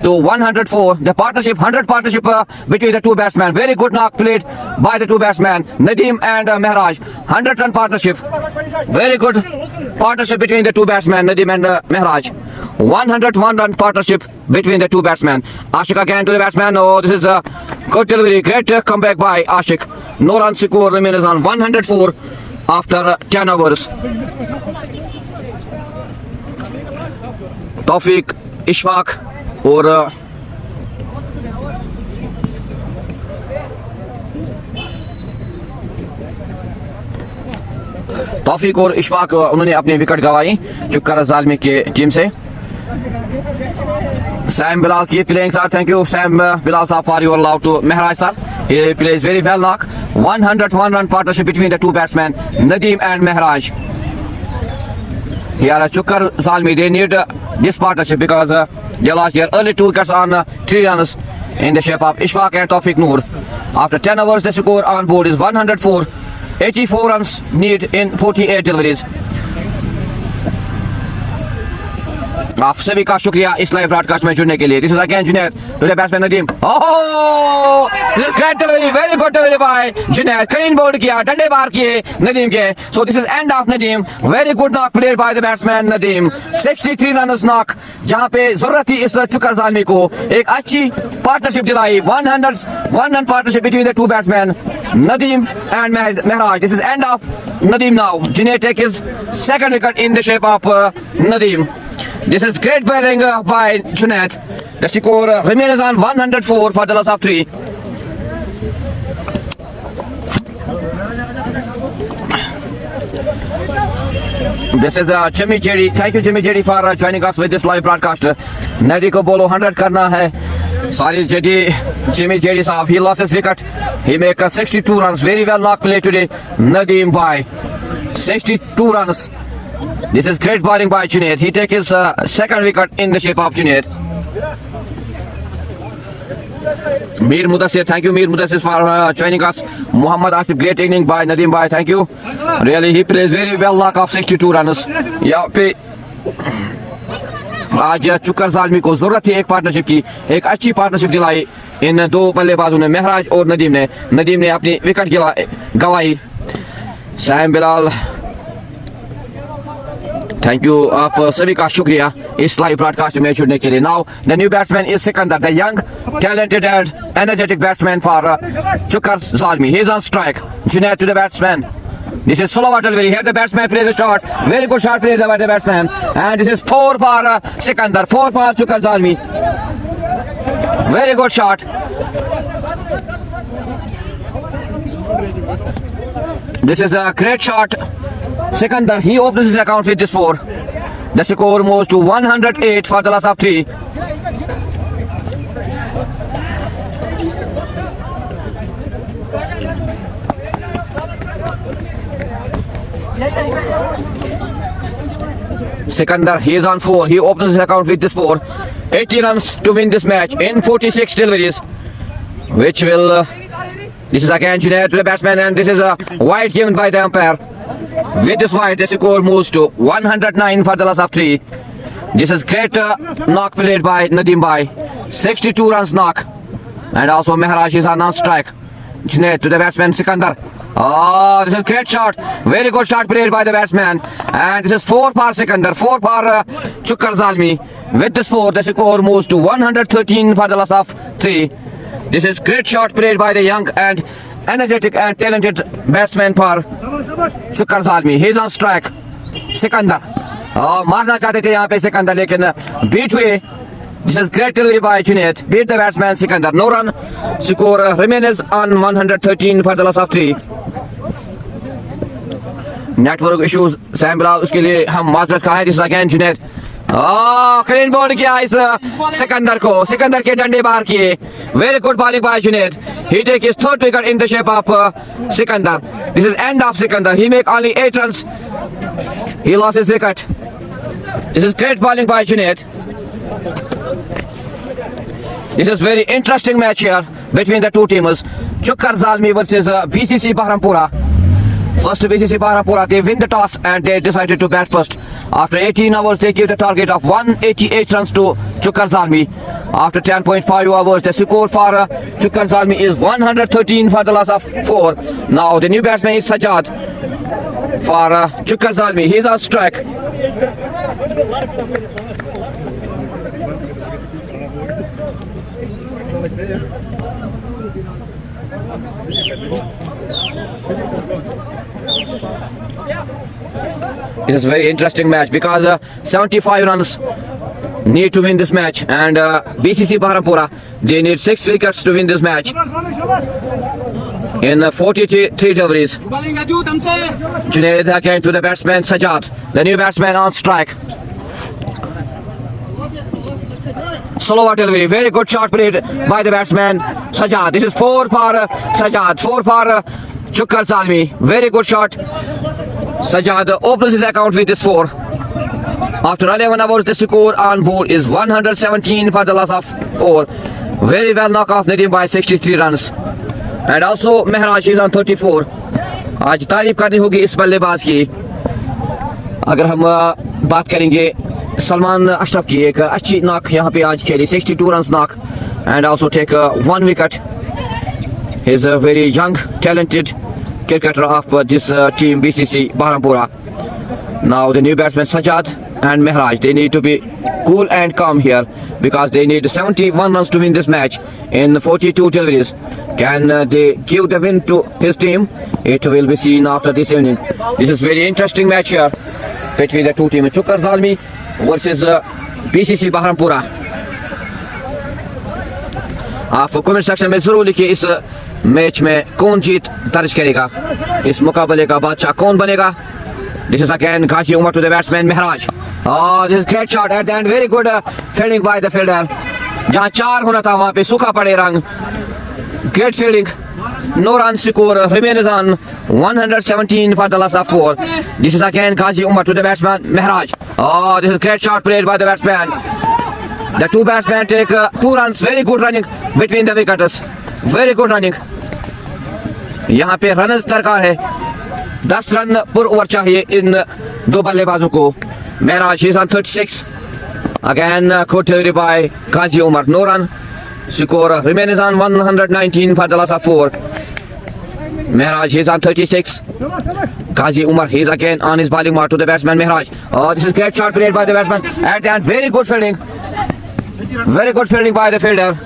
to 104. The partnership, 100 partnership between the two batsmen. Very good knock played by the two batsmen, Nadeem and Mehraj. 100 run partnership. Very good partnership between the two batsmen, Nadeem and Mehraj. 101 run partnership between the two batsmen. Ashik again to the batsman. Oh, this is a good delivery. Great comeback by Ashik. No run score remains on 104 after 10 overs. Tawfiq, Ishfaq और तौफीक और इशफाक उन्होंने अपनी wicket गंवाई चुकर जालमी की team से। Sam Bilal की playing sir. Thank you Sam Bilal साहब for your love to Mehraj sir. He plays very well knock. 101 run partnership between the two batsmen, Nadeem and Mehraj. Here Chukar Zalmi, they need this partnership because they lost their early 2 wickets on 3 runs in the shape of Ishfaq and Tawfiq Noor. After 10 overs, the score on board is 104. 84 runs need in 48 deliveries. आप सभी का शुक्रिया इस live broadcast में जुड़ने के लिए। This is again Junaid to the batsman Nadeem. Oh, great delivery, very good delivery by Junaid. Clean bowled किया, डंडे बार किए नदीम के। So this is end of Nadeem. Very good knock played by the batsman Nadeem. 63 runs knock, जहां पे जरूरत थी इस चुकर जालमी को। एक अच्छी पार्टनरशिप दिलाई। 101 run partnership between the two batsman Nadeem and Mehraj. This is end of Nadeem now. Junaid take his second wicket in the shape of Nadeem. This is great bowling by Junaid. The score remains on 104 for the loss of 3. This is Jimmy Jerry. Thank you Jimmy Jerry for joining us with this live broadcast. Nadi को बोलो 100 करना है। Sorry Jimmy Jerry साहब, he lost his wicket. He make 62 runs. Very well knock play today. Nadeem by 62 runs. This is great bowling by Junaid. He take his second wicket in the shape of Junaid. Mir Mudassir, thank you Mir Mudassir for joining us. Muhammad Asif, great inning by Nadeem bhai, thank you. Really he plays very well, knock of 62 runs. यहाँ पे आज चुकर जालमी को जरूरत थी एक partnership की। एक अच्छी पार्टनरशिप दिलाई इन दो बल्लेबाजों ने, मेहराज और नदीम ने। नदीम ने अपनी विकेट गंवाई। सैम बिलाल, थैंक यू, आप सभी का शुक्रिया इस लाइव ब्रॉडकास्ट में जुड़ने के लिए। Now the new batsman is Sikandar, the young talented and energetic batsman for Chukar Zalmi. He is on strike. Junaid to the batsman. This is slow delivery. Here the batsman plays a shot. Very good shot played by the batsman. And this is 4 for Sikandar, 4 for Chukar Zalmi. Very good shot. This is a great shot. Sikandar, he opens his account with this 4. The score moves to 108 for the loss of 3. Sikandar, he is on 4. He opens his account with this 4. 80 runs to win this match in 46 deliveries, which will. This is again Junaid to the batsman, and this is a wide given by the umpire. With this wide, the score moves to 109 for the loss of 3. This is great knock played by Nadeem bhai. 62 runs knock, and also Mehraj is on strike. Junaid to the batsman Sikandar. Oh, this is great shot. Very good shot played by the batsman. And this is 4 for Sikandar, 4 for Chukar Zalmi. With this 4, the score moves to 113 for the loss of 3. This is great shot played by the young and energetic and talented batsman for Chukar Zalmi. He is on strike. Sikandar मारना चाहते थे यहाँ पे सिकंदर, लेकिन beat हुए. This is great delivery by Junaid. Beat the batsman Sikandar. No run. Score remains on 113 for the loss of 3. Network issues. Sam Bilal उसके लिए हम माजरत का है. This is again Junaid. Clean ball किया इस सिकंदर को. सिकंदर के डंडे बाहर किए. Very good bowling by Junaid. He take his third wicket in the shape of Sikandar. This is end of Sikandar. He make only 8 runs. He lost his wicket. This is great bowling by Junaid. This is very interesting match here between the two teams. Chukkar Zalmi versus BCC Baharampura. First BCC Baharampura, they win the toss and they decided to bat first. After 18 hours, they give the target of 188 runs to Chukkar Zalmi. After 10.5 hours, the score for Chukkar Zalmi is 113 for the loss of 4. Now the new batsman is Sajjad for Chukkar Zalmi. He is on strike. It is a very interesting match because 75 runs need to win this match, and BCC Baharampura, they need 6 wickets to win this match. In 43 deliveries, Junaid again to the batsman Sajjad, the new batsman on strike. Slower delivery, very good shot played by the batsman Sajjad. This is 4 for Sajjad, 4 for Chukkar Zalmi. Very good shot. Sajjad opens his account with this 4. After 11 hours, the score on board is 117 for the loss of 4. Very well knock off Nadeem by 63 runs. And also Mehraj is on 34. आज तारीफ करनी होगी इस बल्लेबाज की. अगर हम बात करेंगे सलमान अशरफ की, एक अच्छी नॉक यहाँ पे आज खेली, 62 runs knock and also take 1 wicket. He is a very young, talented cricketer of this team BCC Baharampura. Now the new batsmen Sajjad and Mehraj, they need to be cool and calm here because they need 71 runs to win this match in 42 deliveries. Can they give the win to his team? It will be seen after this evening. This is very interesting match here between the two teams. Chukkar Zalmi versus BCC Baharampura. आप comment section में जरूर लिखिए इस match में कौन जीत दर्ज करेगा, इस मुकाबले का बादशाह कौन बनेगा. This is again Ghazi Umar to the batsman Mehraj. This is great shot at the end. Very good fielding by the fielder. जहाँ 4 होना था वहाँ पे सूखा पड़े रंग. Great fielding. No run score. Remains on 117 for the loss of 4. This is again Ghazi Umar to the batsman Mehraj. This is great shot played by the batsman. The two batsmen take 2 runs. Very good running between the wickets. Very good running. यहाँ पे runners दरकार है. 10 run पर over चाहिए इन दो बल्लेबाजों को. Mehraj is on 36. Again good delivery by Ghazi Umar. No run. Score remains on 119 for the loss of 4. Mehraj is on 36. Ghazi Umar, he is again on his bowling mark to the batsman Mehraj. This is great shot played by the batsman. At the end, very good fielding. Very good fielding by the fielder.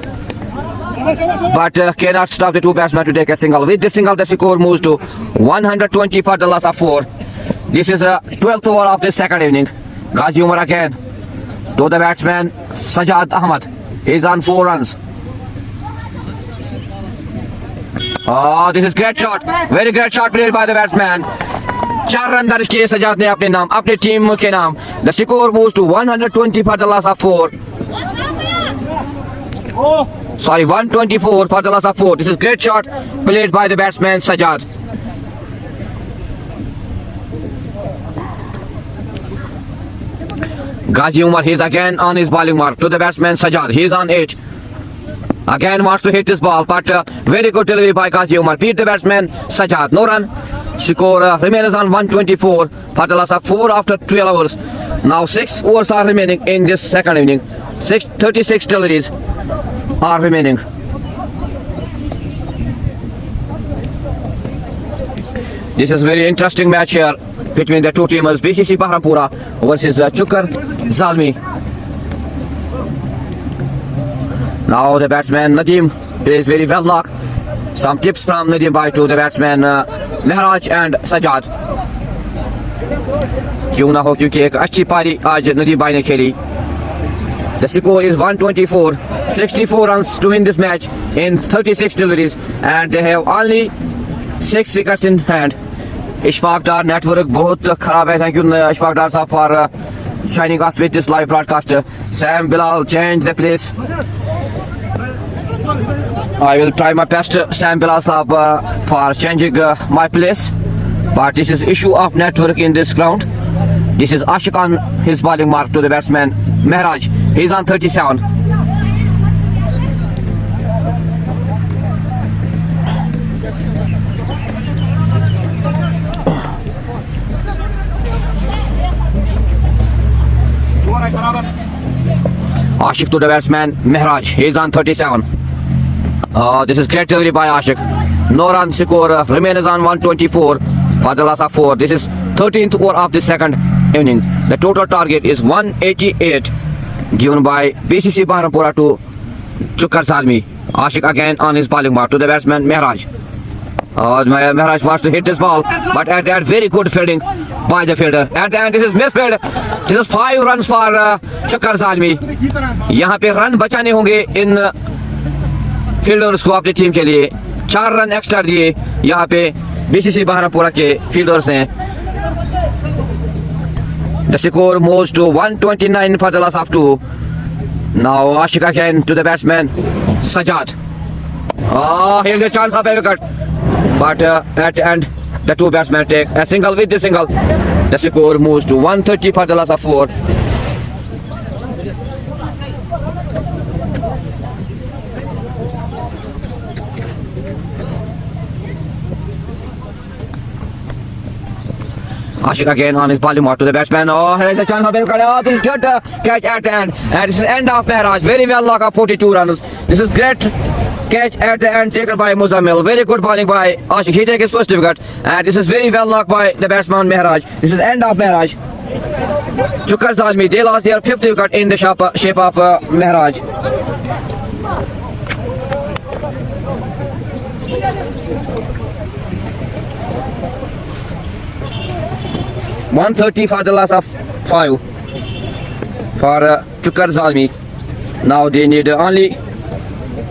But cannot stop the two batsmen to take a single. With this single, the score moves to 120 for the loss of 4. This is a 12th over of the second inning. Ghazi Umar again to the batsman Sajjad Ahmad. He is on 4 runs. This is great shot. Very great shot played by the batsman. 4 run दर्ज किए सजाद ने अपने नाम, अपने team के नाम. The score moves to 120 for the loss of 4. Sorry, 124 for the loss of 4. This is great shot played by the batsman Sajjad. Ghazi Umar, he is again on his bowling mark to the batsman Sajjad. He is on 8. Again wants to hit this ball, but very good delivery by Ghazi Umar. Beat the batsman Sajjad. No run. Score remains on 124 for the loss of 4 after 12 hours. Now 6 overs are remaining in this second inning. 36 deliveries are remaining. This is very interesting match here between the two teams, BCC Baharampura versus Chukkar Zalmi. Now the batsman Nadeem is very well knocked. Some tips from Nadeem Bhai to the batsman Mehraj and Sajjad. क्यों ना हो, क्योंकि एक अच्छी पारी आज नदीम भाई ने खेली. The score is 124, 64 runs to win this match in 36 deliveries, and they have only 6 wickets in hand. Ishfaq Dar network बहुत खराब है. Thank you Ishfaq Dar साहब for shining us with this live broadcast. Sam Bilal change the place. I will try my best, Sam Bilal साहब, for changing my place, but this is issue of network in this ground. This is Ashik on his bowling mark to the batsman Mehraj. He's on 37. Ashik to the batsman Mehraj. He's on 37. This is great delivery by Ashik. No run score remains on 124 for the loss of 4. This is 13th over of the second inning. The total target is 188 given by BCC Baharampura to Chukar Zalmi. Ashik again on his bowling mark to the batsman Mehraj. Mehraj wants to hit this ball, but at that very good fielding by the fielder. At the end this is misfield. This is 5 runs for Chukar Zalmi. यहाँ पे run बचाने होंगे इन fielders को अपनी team के लिए. 4 run extra दिए यहाँ पे बीसीसी बहरामपुरा के फील्डर्स ने. The score moves to 129 for the loss of 2. Now Ashik again to the batsman Sajjad. Here's a chance of a wicket, but at the end the two batsmen take a single with the single. The score moves to 130 for the loss of 4. Ashik again on his bowling mark to the batsman. Here's a chance of a wicket. This is good catch at the end, and this is end of Mehraj. Very well knocked up 42 runs. This is great catch at the end taken by Muzammil. Very good bowling by Ashik. He takes his first wicket, and this is very well knocked by the batsman Mehraj. This is end of Mehraj. Chukar Zalmi, they lost their 5th wicket in the shape of Mehraj. $130 for the loss of 5 for Chukar Zalmi. Now they need only.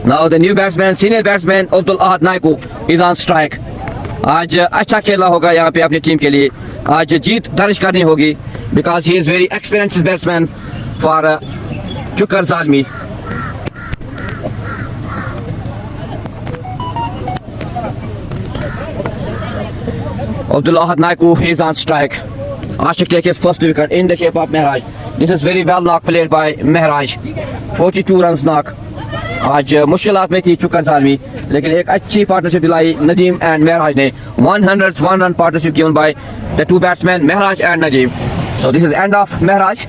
Now the new batsman, senior batsman Abdul Ahad Naiku is on strike. आज अच्छा खेला होगा यहाँ पे अपनी team के लिए. आज जीत दर्ज करनी होगी because he is very experienced batsman for Chukar Zalmi. Abdul Ahad Naiku is on strike. Ashik takes his first wicket in the shape of Mehraj. This is very well knock played by Mehraj. 42 runs knock. आज मुश्किलात में थी चुकर ज़ालमी, लेकिन एक अच्छी partnership दिलाई Nadeem and Mehraj ने. 101 run partnership given by the two batsmen Mehraj and Nadeem. So this is end of Mehraj.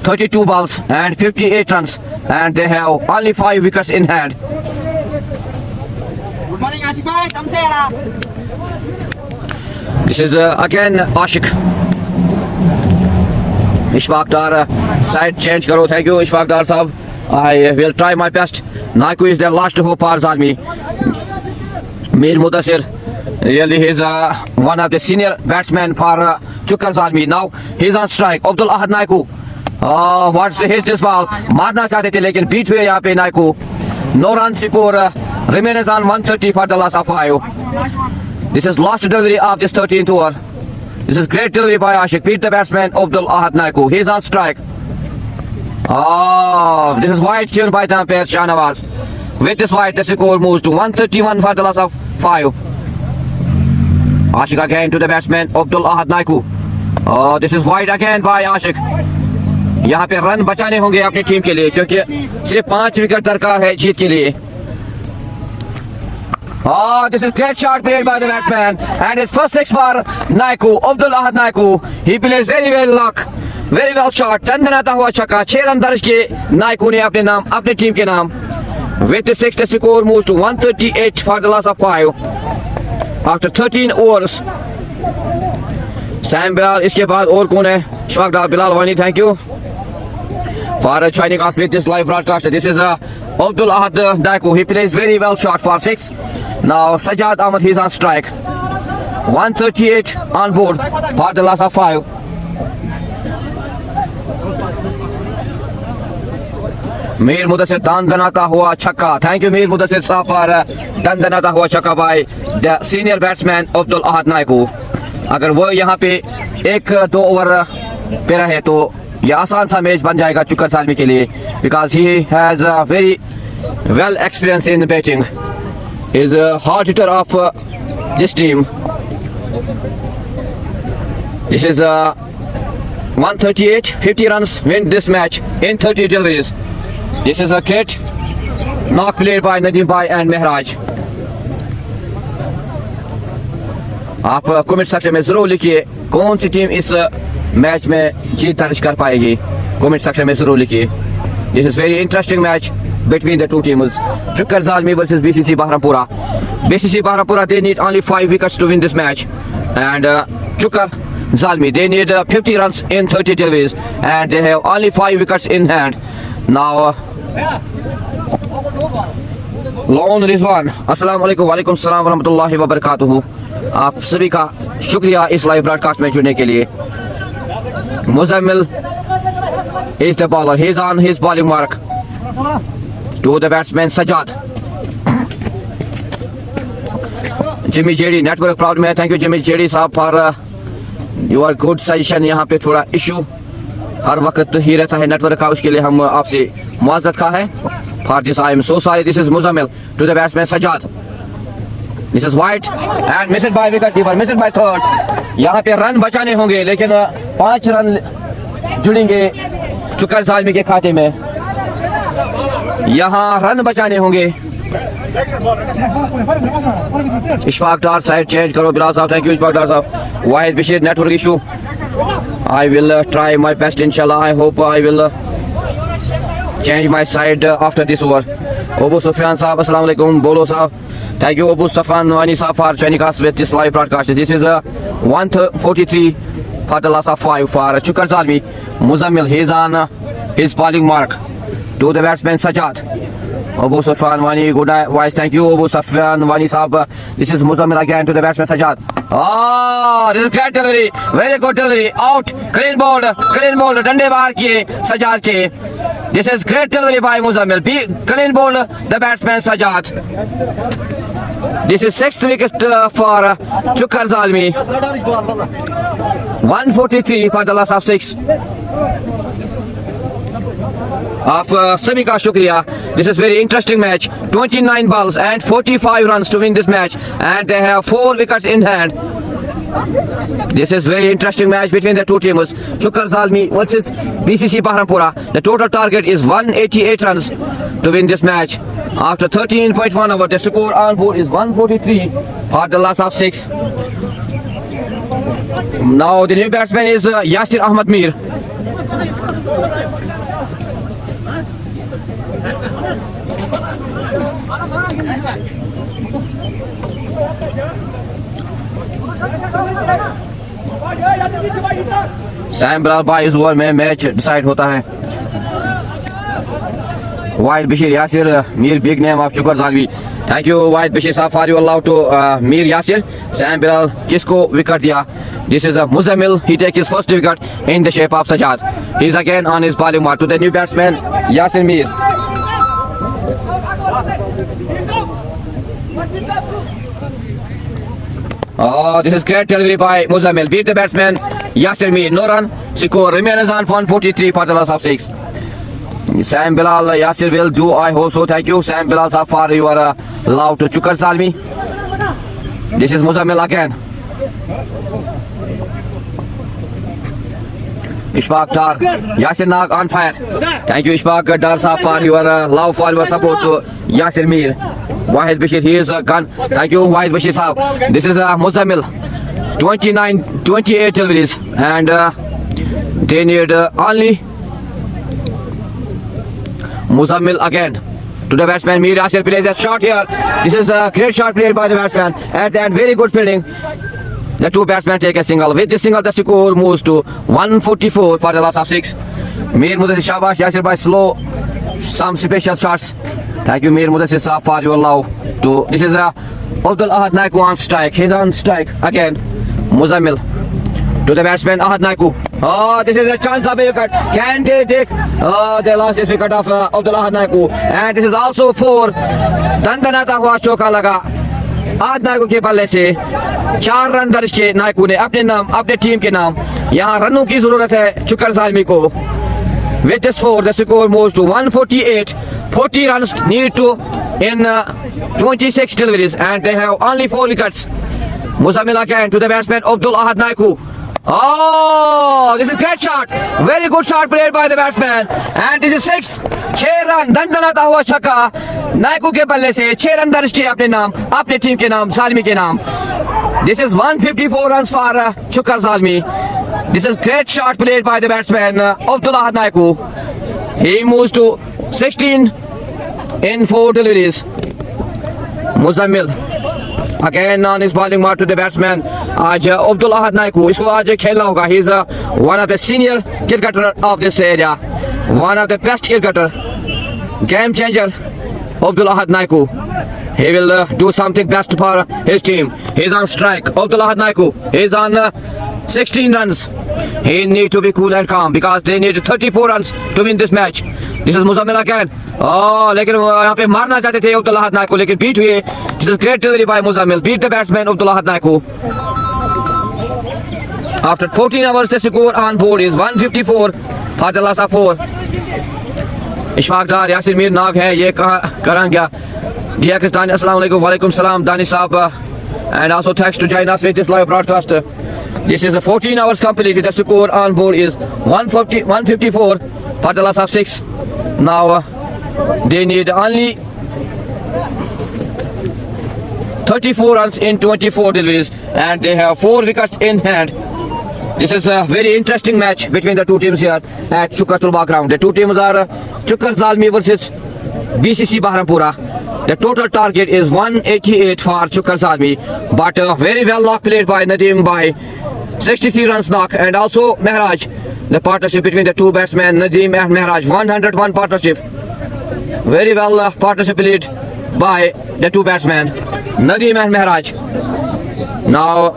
32 balls and 58 runs, and they have only 5 wickets in hand. Good morning, Ashik bhai. Tamsera. This is again Ashik. Ishfaq Dar side change karo. Thank you Ishfaq Dar sahab. I will try my best. Naiku is the last hope for Zalmi. Mir Mudassir, really he is one of the senior batsmen for Chukar Zalmi. Now he is on strike. Abdul Ahad Naiku. What's his this ball? मारना चाहते थे लेकिन बीच हुए यहाँ पे Naiku. No run score remains on 130 for the loss of 5. This is last delivery of this 13th over. This is great delivery by Ashik. Beat the batsman Abdul Ahad Naiku. He is on strike. This is wide given by the umpire Shahnawaz. With this wide, the score moves to 131 for the loss of 5. Ashik again to the batsman Abdul Ahad Naiku. This is wide again by Ashik. यहाँ पे run बचाने होंगे अपनी team के लिए क्योंकि सिर्फ 5 wicket दरकार है जीत के लिए. This is great shot played by the batsman, and his first 6 for Naiku, Abdul Ahad Naiku. He plays very well shot. टंडनाता हुआ छक्का. 6 रन दर्ज किए नाइकू ने अपने नाम, अपनी टीम के नाम. With the 6, the score moves to 138 for the loss of 5 after 13 overs. Sam Bilal, इसके बाद और कौन है? Ishfaq Dar, Bilal Wani, thank you for joining us with this live broadcast. This is Abdul Ahad Naiku. He plays very well shot for 6. Now Sajjad Ahmed, he's on strike. 138 on board for the loss of 5. Mir Mudassir दनाता हुआ छक्का. Thank you Mir Mudassir साहब for दनाता हुआ छक्का by the senior batsman Abdul Ahad Naiku. अगर वो यहाँ पे 1-2 over पे रहे तो ये आसान सा मैच बन जाएगा चुकर सालमी के लिए, because he has a very well experience in batting. He is a hard hitter of this team. This is 138, 50 runs win this match in 30 deliveries. This is a great knock played by Nadeem Bhai and Mehraj. आप comment section में जरूर लिखिए कौन सी team इस match में जीत दर्ज कर पाएगी. कमेंट सेक्शन में जरूर लिखिए. This is very interesting match between the two teams. Chukar Zalmi versus BCC Bahrampura. BCC Bahrampura, they need only 5 wickets to win this match, and Chukar Zalmi, they need 50 runs in 30 deliveries, and they have only 5 wickets in hand. Now Lone Rizwan, अस्सलाम वालेकुम. वालेकुम सलाम रहमतुल्लाहि व बरकातुहू. आप सभी का शुक्रिया इस लाइव ब्रॉडकास्ट में जुड़ने के लिए. Muzammil is the bowler. He is on his bowling mark to the batsman Sajjad. Jimmy JD network proud में. Thank you Jimmy JD साहब for your good suggestion. यहाँ पे थोड़ा इशू हर वक्त ही रहता है नेटवर्क का, उसके लिए हम आपसे मुआज़रत खा है. For this I am so sorry. This is Muzammil to the batsman Sajjad. This is wide and missed by wicketkeeper, missed by third. यहाँ पे रन बचाने होंगे लेकिन 5 रन जुड़ेंगे चुकर ज़ालमी के खाते में. यहाँ रन बचाने होंगे. इशफाक डार साइड चेंज करो बिलाल साहब. थैंक यू इशफाक डार साहब. Wahid Bashir network issue. I will try my best inshallah. I hope I will change my side after this over. Abu Sufyan साहब अस्सलाम वालेकुम. बोलो साहब. Thank you Abu Safan Wani साहब for joining us with this live broadcast. This is 143 for the loss of 5 for Chukar Zalmi. Muzammil, he is on his bowling mark to the batsman Sajjad. Abu Safan Wani, good advice. Thank you Abu Safan Wani sahab. This is Muzammil again to the batsman Sajjad. Oh, this is great delivery. Very good delivery. Out. Clean ball. Dande bahar kiye Sajjad ke. This is great delivery by Muzammil. Clean ball the batsman Sajjad. This is 6th wicket for Chukar Zalmi. 143 for the loss of 6. आप सभी का शुक्रिया. This is very interesting match. 29 balls and 45 runs to win this match, and they have 4 wickets in hand. This is very interesting match between the two teams. Chukar Zalmi versus BCC Bahrampura. The total target is 188 runs to win this match. After 13.1 hours, the score on board is 143 for the loss of 6. Now the new batsman is Yasir Ahmad Mir. Sam Bilal भाई इस over में match decide होता है. Wahid Bashir Yasir Mir big name of Chukar Zalmi. Thank you Wahid Bashir साहब for you allow to Mir Yasir. Sam Bilal किसको wicket दिया? This is a Muzammil. He take his first wicket in the shape of Sajjad. He is again on his bowling mark to the new batsman Yasir Mir. Oh, this is great delivery by Muzammil. Beat the batsman Yasir Mir. No run. Score remains on 143 for the loss of 6. Sam Bilal Yasir will do. I hope so. Thank you Sam Bilal sir for your love to Chukar Zalmi. This is Muzammil again. Ishfaq Dar, Yasir Nag on fire. Thank you Ishfaq Dar sir for your love, for your support to Yasir Mir. Wahid Bashir, he is a gun. Thank you Wahid Bashir sahab. This is Muzammil. 28 deliveries, and they need only Muzammil again to the batsman Mir Yasir plays a shot here. This is a great shot played by the batsman, and very good fielding. The two batsmen take a single. With this single, the score moves to 144 for the loss of 6. Mir Muzammil shabash Yasir by slow some special shots Thank you, Mir Mudassir Saab, for your love. This is Abdul Ahad Naiku on strike. He's on strike again. Muzammil to the batsman Ahad Naiku. Oh, this is a chance of a wicket. Can they take? Oh, they lost this wicket of Abdul Ahad Naiku. And this is also 4. दंदनाता हुआ चौका लगा आहद नायकू के बल्ले से 4 run दर्ज किए नायकू ने अपने नाम, अपने टीम के नाम। यहाँ रनों की जरूरत है चुकर ज़ालमी को। With this 4, the score moves to 148. 40 runs need to in 26 deliveries, and they have only 4 wickets. Muzammil again to the batsman Abdul Ahad Naiku. Oh, this is great shot. Very good shot played by the batsman. And this is 6. 6 run दंदनाता हुआ छक्का नायकू के बल्ले से 6 run दर्ज किए अपने नाम, अपने टीम के नाम, ज़ालमी के नाम। This is 154 runs for Chukar Zalmi. This is great shot played by the batsman Abdul Ahad Naiku. He moves to 16 in 4 deliveries. Muzammil again on his bowling mark to the batsman आज Abdul Ahad Naiku. इसको आज खेलना होगा. He is one of the senior cricketer of this area, one of the best cricketer, game changer. Abdul Ahad Naiku. He will do something best for his team. He is on strike. Abdul Ahad Naiku is on 16 runs. He needs to be cool and calm because they need 34 runs to win this match. This is Muzammil again. Oh, लेकिन यहाँ पे मारना चाहते थे Abdul Ahad Naiku, लेकिन beat हुए. This is great delivery by Muzammil. Beat the batsman Abdul Ahad Naiku. After 14 hours, the score on board is 154 for the loss of 4. Ishfaq डार यासिर मीर नाग है ये कहाँ गया? DX Dani, assalamu alaikum, walaikum salam, Dani Saab, and also thanks to join us with this live broadcast. This is a 14 hours completed. The score on board is 154 for the loss of 6. Now they need only 34 runs in 24 deliveries, and they have 4 wickets in hand. This is a very interesting match between the two teams here at Chukatulba ground. The two teams are Chukar Zalmi versus BCC Baharampura. The total target is 188 for Chukar Zalmi, but very well knock played by Nadeem by 63 runs knock, and also Mehraj. The partnership between the two batsmen Nadeem and Mehraj, 101 partnership. Very well partnership played by the two batsmen Nadeem and Mehraj. Now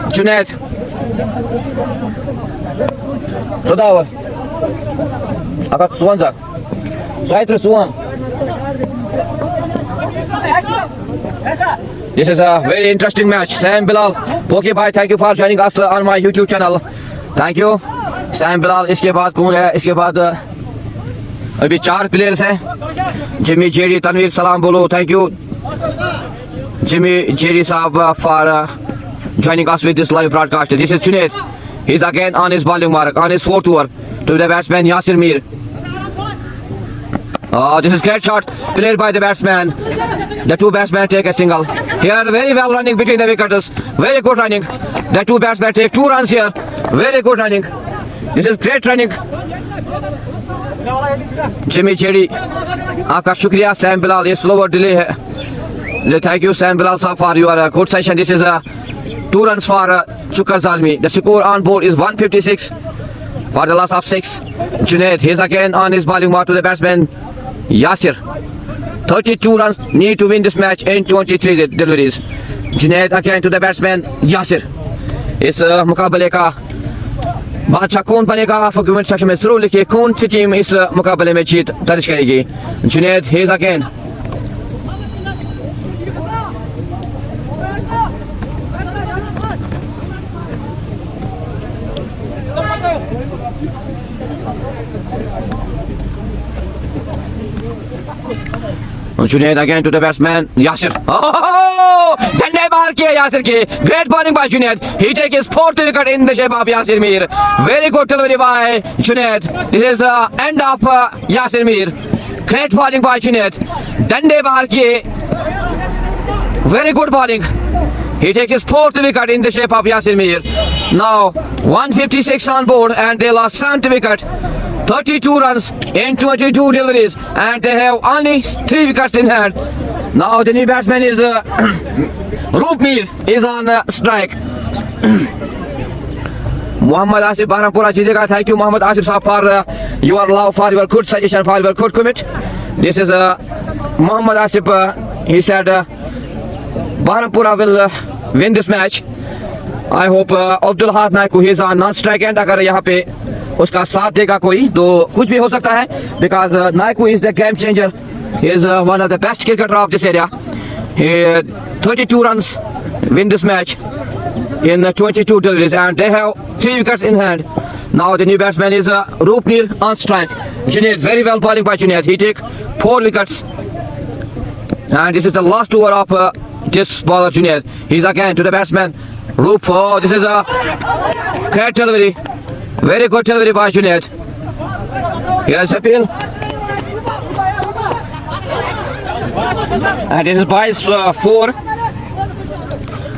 Junaid Sodawar Akat Suwanza Saitra Suwan. This is a very interesting match. Sam Bilal, Poki Bhai, thank you for joining us on my YouTube channel. Thank you. Sam Bilal, इसके बाद कौन है? इसके बाद अभी 4 players हैं. Jimmy Jerry, Tanveer, सलाम बोलो. Thank you, Jimmy Jerry साहब, for joining us with this live broadcast. This is Junaid. He's again on his bowling mark, on his 4th over to the batsman Yasir Mir. Oh, this is great shot played by the batsman. The two batsmen take a single. Here, very well running between the wickets. Very good running. The two batsmen take 2 runs here. Very good running. This is great running. Jimmy Jerry, आपका शुक्रिया. Sam Bilal, ये slower delay है. Thank you, Sam Bilal sir, for your good session. This is 2 runs for Chukar Zalmi. The score on board is 156 for the loss of 6. Junaid, he's again on his bowling mark to the batsman Yasir. 32 runs need to win this match in 23 deliveries. Junaid again to the batsman Yasir. इस मुकाबले का बादशाह कौन बनेगा? आप comment section में जरूर लिखिए कौन सी टीम इस मुकाबले में जीत दर्ज करेगी. Junaid, he is again. Junaid again to the batsman Yasir. Oh, डंडे बाहर किए यासिर के. Great bowling by Junaid. He takes his 4th wicket in the shape of Yasir Mir. Very good delivery by Junaid. This is the end of Yasir Mir. Great bowling by Junaid. डंडे बाहर किए. Very good bowling. He takes his 4th wicket in the shape of Yasir Mir. Now 156 on board, and they lost 7th wicket. 32 runs in 22 deliveries, and they have only 3 wickets in hand. Now the new batsman is Roop Mir is on strike. Muhammad Asif Baharampura जीतेगा. Thank you Muhammad Asif साहब for your love, for your good suggestion, for your good comment. This is Muhammad Asif. He said Barampura will win this match. I hope Abdul Ahad Naiku, he is a non-strike end. अगर यहाँ पे उसका साथ देगा कोई तो कुछ भी हो सकता है, because Naiku is the game changer. He is one of the best cricketer of this area. He 32 runs win this match in 22 deliveries, and they have 3 wickets in hand. Now the new batsman is Roopnir on strike. Junaid, very well bowling by Junaid. He take 4 wickets, and this is the last over of this bowler Junaid. He's again to the batsman Roop. Oh, this is a great delivery, very good delivery by Junaid. Here's appeal, and this is by 4.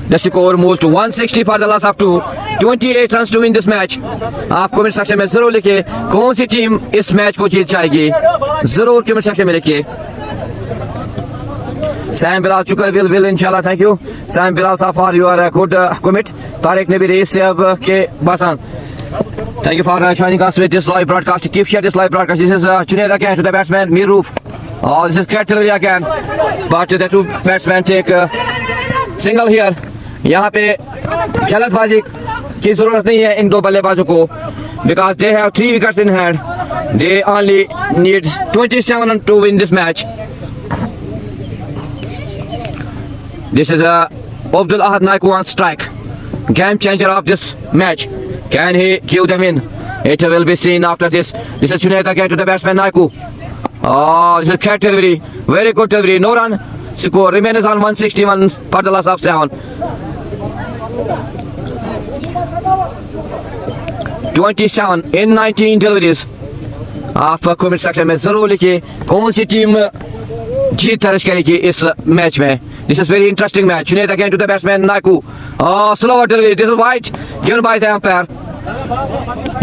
The score moves to 160 for the loss of 2. 28 runs to win this match. आप comment section में जरूर लिखिए कौन सी team इस match को जीत जाएगी, जरूर comment section में लिखिए. Sam Bilal Chukar will inshallah. Thank you Sam Bilal sir for your good commit. Tariq Nabi Reis ke Basan, thank you for joining us with this live broadcast. Keep share this live broadcast. This is Junaid again to the batsman Mir Roof. Oh, this is great delivery again, but the two batsmen take single here. यहाँ पे जल्दबाजी की जरूरत नहीं है इन दो बल्लेबाजों को, because they have 3 wickets in hand. They only need 27 to win this match. This is Abdul Ahad Naiku on strike, game changer of this match. Can he give them in? It will be seen after this. This is Junaid again to the batsman Naiku. Oh, this is great delivery, very good delivery. No run. Score remains on 161 for the loss of 7. 27 in 19 deliveries. आप comment section में जरूर लिखिए कौन सी team जीत दर्ज करेगी इस match में. This is very interesting match. Junaid again to the batsman Naiku. Oh, slower delivery. This is wide given by the umpire.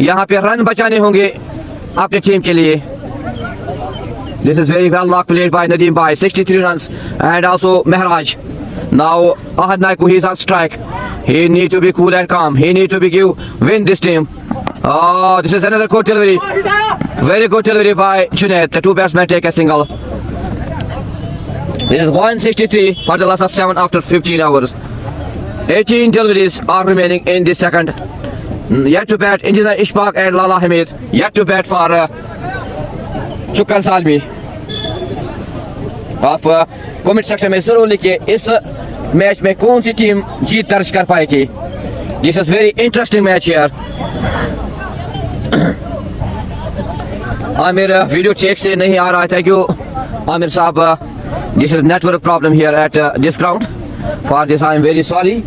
यहाँ पे रन बचाने होंगे अपनी टीम के लिए. This is very well knocked played by Nadeem Bhai. 63 runs, and also Mehraj. Now Ahad Naiku, he is on strike. He need to be cool and calm. He need to be win this team. Oh, this is another good delivery. Very good delivery by Junaid. The two batsmen take a single. This is 163 for the loss of 7 after 15 hours. 18 deliveries are remaining in this second. Yet to bat Engineer Ishfaq and Lala Hamid. Yet to bat for Chukar Zalmi. आप comment section में जरूर लिखिए इस match में कौन सी team जीत दर्ज कर पाएगी. This is very interesting match यार. आमिर वीडियो चेक से नहीं आ रहा है. थैंक यू आमिर साहब. This is network problem here at this ground. For this I am very sorry.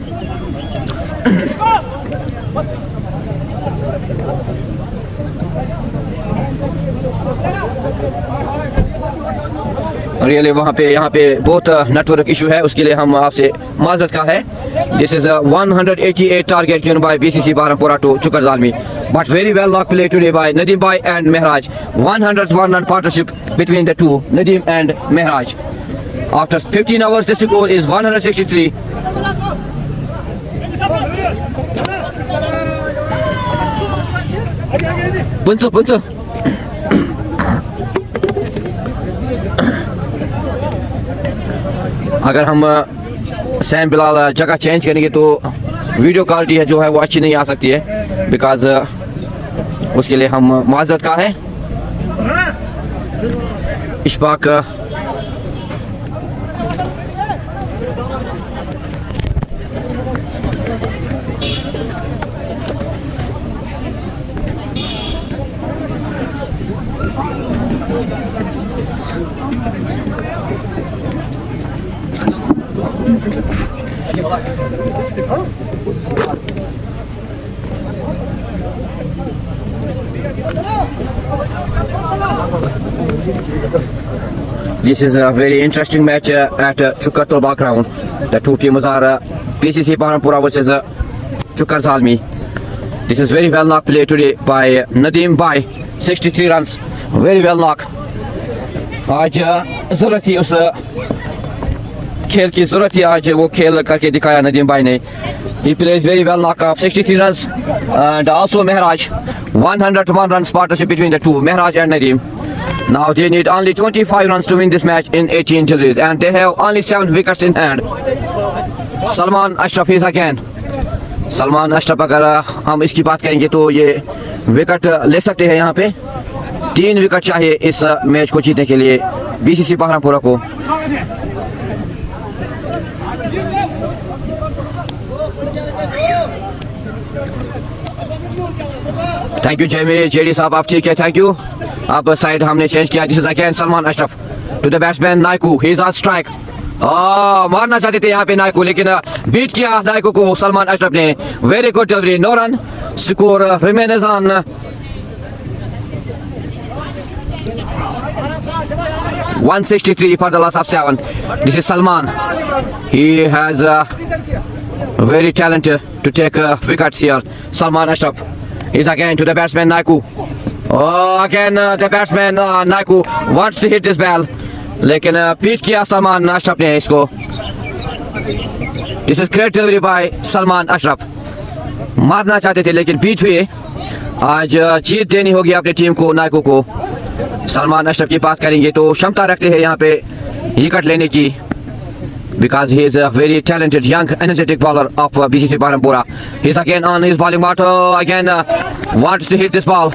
Really वहाँ पे यहाँ पे बहुत नेटवर्क इशू है, उसके लिए हम आपसे माजरत का है. This is 188 target given by BCC Barampura to Chukar Zalmi, but very well knock play today by Nadeem भाई and Mehraj. 101 run partnership between the two, Nadeem and Mehraj. After 15 hours, the score is 163. Bunso. अगर हम सैम बिलाल जगह चेंज करेंगे तो video quality है जो है वो अच्छी नहीं आ सकती है, बिकॉज उसके लिए हम माजरत का है. Ishfaq This is a very interesting match at Chukar Tolba ground. The two teams are PCC Barampura versus Chukar Zalmi. This is very well knocked play today by Nadeem Bhai. 63 runs. Very well knocked. आज जरूरत थी उस खेल की जरूरत थी, आज वो खेल करके दिखाया नदीम भाई ने. He plays very well knock up 63 runs, and also Mehraj 101 runs partnership between the two, Mehraj and Nadeem. Now they need only 25 runs to win this match in 18 deliveries, and they have only 7 wickets in hand. Salman Ashraf is again. Salman Ashraf अगर हम इसकी बात करेंगे तो ये wicket ले सकते हैं यहाँ पे। 3 विकेट चाहिए इस मैच को जीतने के लिए बीसीसी बहरामपुरा को। थैंक यू जेडी साहब, आप ठीक है, थैंक यू। अब साइड हमने चेंज किया। This is again Salman Ashraf to the batsman Naikoo, he is on strike. मारना चाहते थे यहाँ पे नायकू, लेकिन बीट किया नायकू को सलमान अशरफ ने। Very good delivery, no run, score remains on 163 for the loss of 7. This is Salman. He has very talent to take wickets here. Salman Ashraf is again to the batsman Nayaku. Again the batsman Nayaku wants to hit this ball, लेकिन पीट किया सलमान अशरफ ने इसको। This is great delivery by Salman Ashraf. मारना चाहते थे लेकिन पीट हुए। आज जीत देनी होगी अपनी टीम को, नायकू को। सलमान अशरफ की बात करेंगे तो क्षमता रखते हैं यहाँ पे विकेट लेने की, because he is a very talented young energetic bowler of BCC Barampura. He's again on his bowling mark, again wants to hit this ball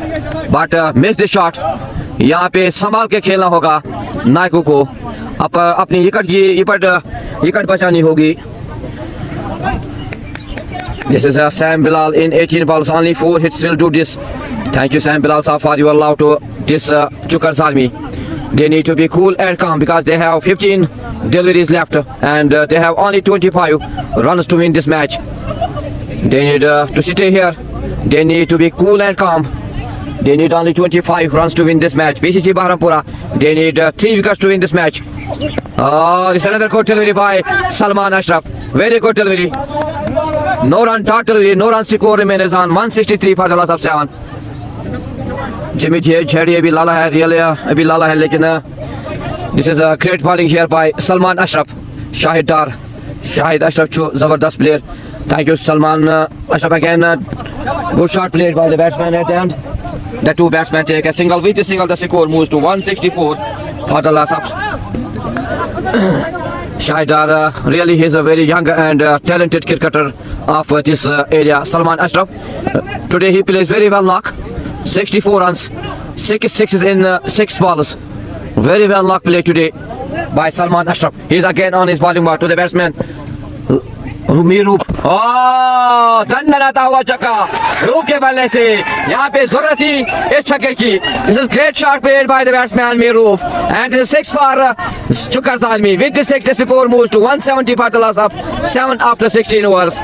but missed the shot. यहाँ पे संभाल के खेलना होगा नायकू को, अपनी विकेट बचानी होगी। This is Sam Bilal in 18 balls, only 4 hits will do this. Thank you Sam Bilal so far you allow to this Chukar Zalmi. They need to be cool and calm because they have 15 deliveries left and they have only 25 runs to win this match. They need to stay here. They need to be cool and calm. They need only 25 runs to win this match. BCC Barampura, they need 3 wickets to win this match. This is another good delivery by Salman Ashraf. Very good delivery. No run, dot delivery, no run, score remains on 163 for the loss of 7. Jimmy Jedi अभी लाला है, real अभी लाला है, लेकिन this is a great bowling here by Salman Ashraf. Shahid Ashraf जबरदस्त player. Thank you Salman Ashraf again. Good shot played by the batsman at the end. The 2 batsmen take a single. With the single, the score moves to 164 for the loss of Shahid. Really, he is a very young and talented cricketer of this area. Salman Ashraf. Today he plays very well knock. 64 runs, 6 sixes in 6 balls. Very well knock play today by Salman Ashraf. He is again on his bowling mark to the batsman Mir Roop. धन्यता हुआ छक्का रूप के बल्ले से, यहाँ पे जरूरत थी इस छक्के की। This is great shot played by the batsman Mir Roop and this is 6 for Chukar Zalmi. With the 6 the score moves to 170 for the loss of 7 after 16 overs.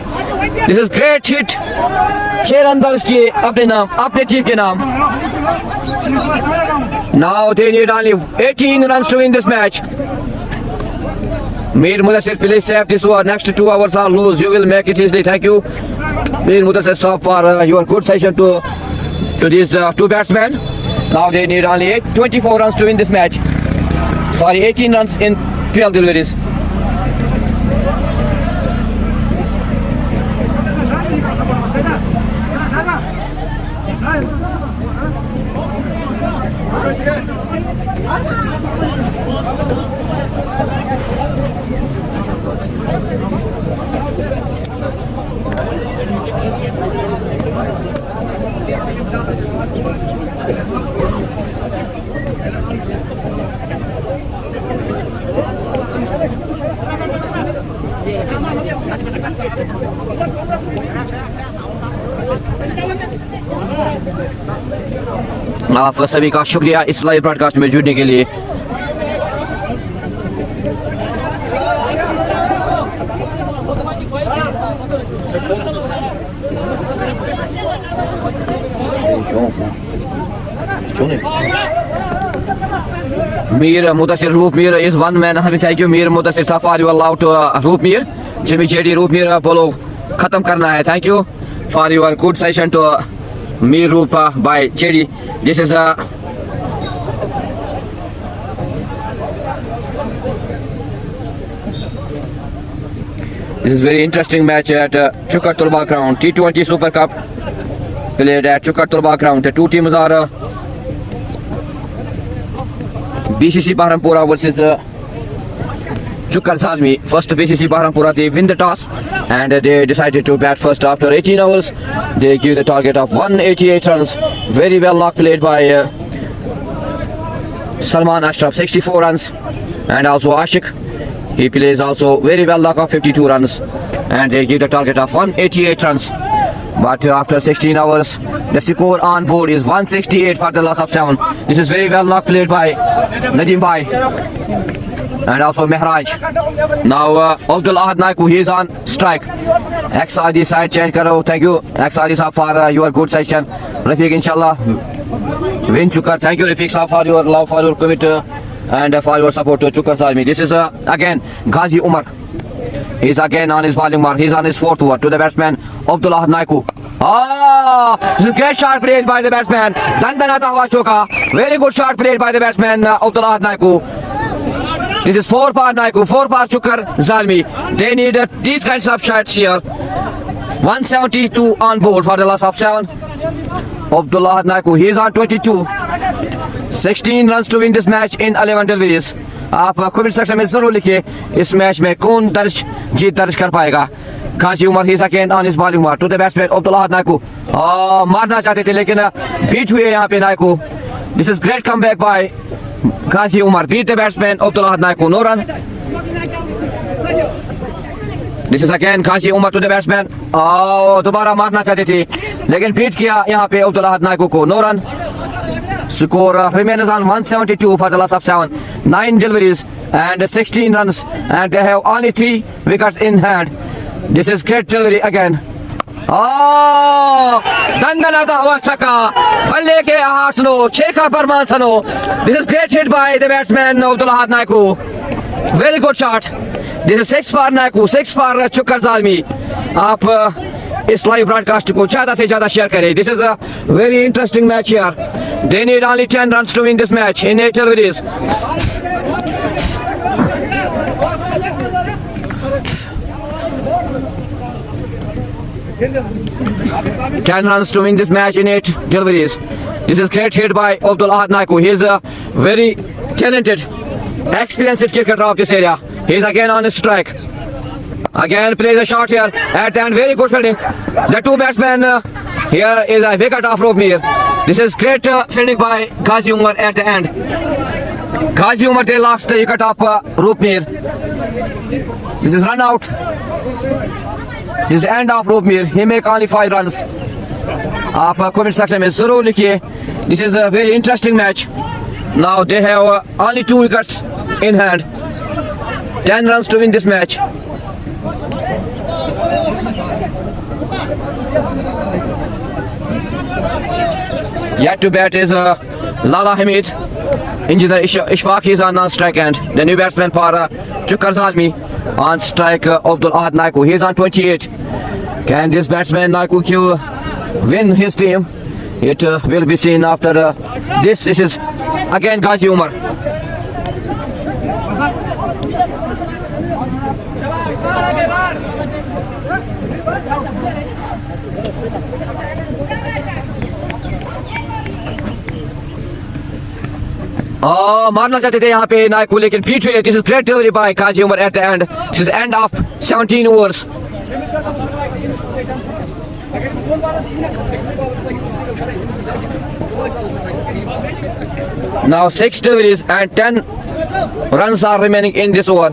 This is great hit. 6 run दर्ज किए अपने नाम, अपने team के नाम। Now they need only 18 runs to win this match. Mir Mudassir, please save this over. Next 2 hours or lose, you will make it easily. Thank you Mir Mudassir so for your good session to these 2 batsmen. Now they need only 24 runs to win this match. Sorry, 18 runs in 12 deliveries. आप सभी का शुक्रिया इस live broadcast में जुड़ने के लिए। Mir Mudassir Roop Mir is 1 man. Thank you Mir Mudassir Safar, you allowed to Roop Mir. Jimmy Jedi Roop Mir बोलो खत्म करना है। Thank you for your good session to Mir Roop by Jedi. This is very interesting match at Chukar Tulba ground. T20 Super Cup played at Chukar Tulba ground. The 2 teams are BCC Bahrampura versus Chukar Zalmi. First BCC Bahrampura, they win the toss and they decided to bat first after 18 hours. They give the target of 188 runs. Very well knock played by Salman Ashraf, 64 runs, and also Ashik. He plays also very well knock of 52 runs, and they give the target of 188 runs. But after 16 hours, the score on board is 168 for the loss of 7. This is very well knock played by Nadeem Bhai and also Mehraj. Now Abdul Ahad Naiku, he is on strike. XRD side change karo. Thank you XRD sir for your good session. Rafiq inshallah win Chukar. Thank you Rafiq sir for your love, for your commitment and for your support to Chukar Zalmi. This is again Ghazi Umar. He's again on his bowling mark. He's on his fourth over to the batsman Abdul Ahad Naiku. This is great shot played by the batsman Dandanata Washoka. Very good shot played by the batsman Abdul Ahad Naiku. This is 4 par Naiku, 4 par Chukar Zalmi. They need these kinds of shots here. 172 on board for the loss of 7. Abdullah Naiku, he is on 22. 16 runs to win this match in 11 deliveries. आप comment section में जरूर लिखिए इस match में कौन जीत दर्ज कर पाएगा. Ghazi Umar, he's again on his bowling mark to the batsman Abdullah Naiku. मारना चाहते थे लेकिन बीट हुए यहाँ पे Naiku. This is great comeback by Ghazi Umar. Beat the batsman Abdullah Naiku. No run. This is again Ghazi Umar to the batsman. दोबारा मारना चाहते थे लेकिन बीट किया यहाँ पे Abdullah Naiku को. No run. Score remains on 172 for the loss of 7. 9 deliveries and 16 runs, and they have only 3 wickets in hand. This is great delivery again. Dandanata Wasaka. Balle ke ahaat suno, Cheka Parman sano. This is great hit by the batsman Abdullah Naiku. Very good shot. This is 6 for Naiku, 6 for Chukar Zalmi. आप इस live broadcast को ज़्यादा से ज़्यादा share करें. This is a very interesting match here. They need only 10 runs to win this match in 8 deliveries. Ten runs to win this match in 8 deliveries. This is great hit by Abdul Ahad Naiku. He is a very talented, experienced cricketer of this area. He is again on his strike. Again plays a shot here at the end. Very good fielding. The two batsmen here is a wicket of Roopmir. This is great fielding by Ghazi Umar at the end. Ghazi Umar they lost the wicket of Roopmir. This is run out. This is end of Roopmir. He make only 5 runs. Of comment section में जरूर लिखिए. This is a very interesting match. Now they have only 2 wickets in hand. 10 runs to win this match. Yet to bat is Lala Hamid. Engineer Ishfaq is on strike, and the new batsman for Chukar Zalmi on strike Abdul Ahad Naiku. He is on 28. Can this batsman Naiku win his team? It will be seen after this. This is again Ghazi Umar. मारना चाहते थे यहाँ पे नायकू लेकिन beat हुए. This is great delivery by Ghazi Umar at the end. This is end of 17 overs. Now 6 deliveries and 10 runs are remaining in this over,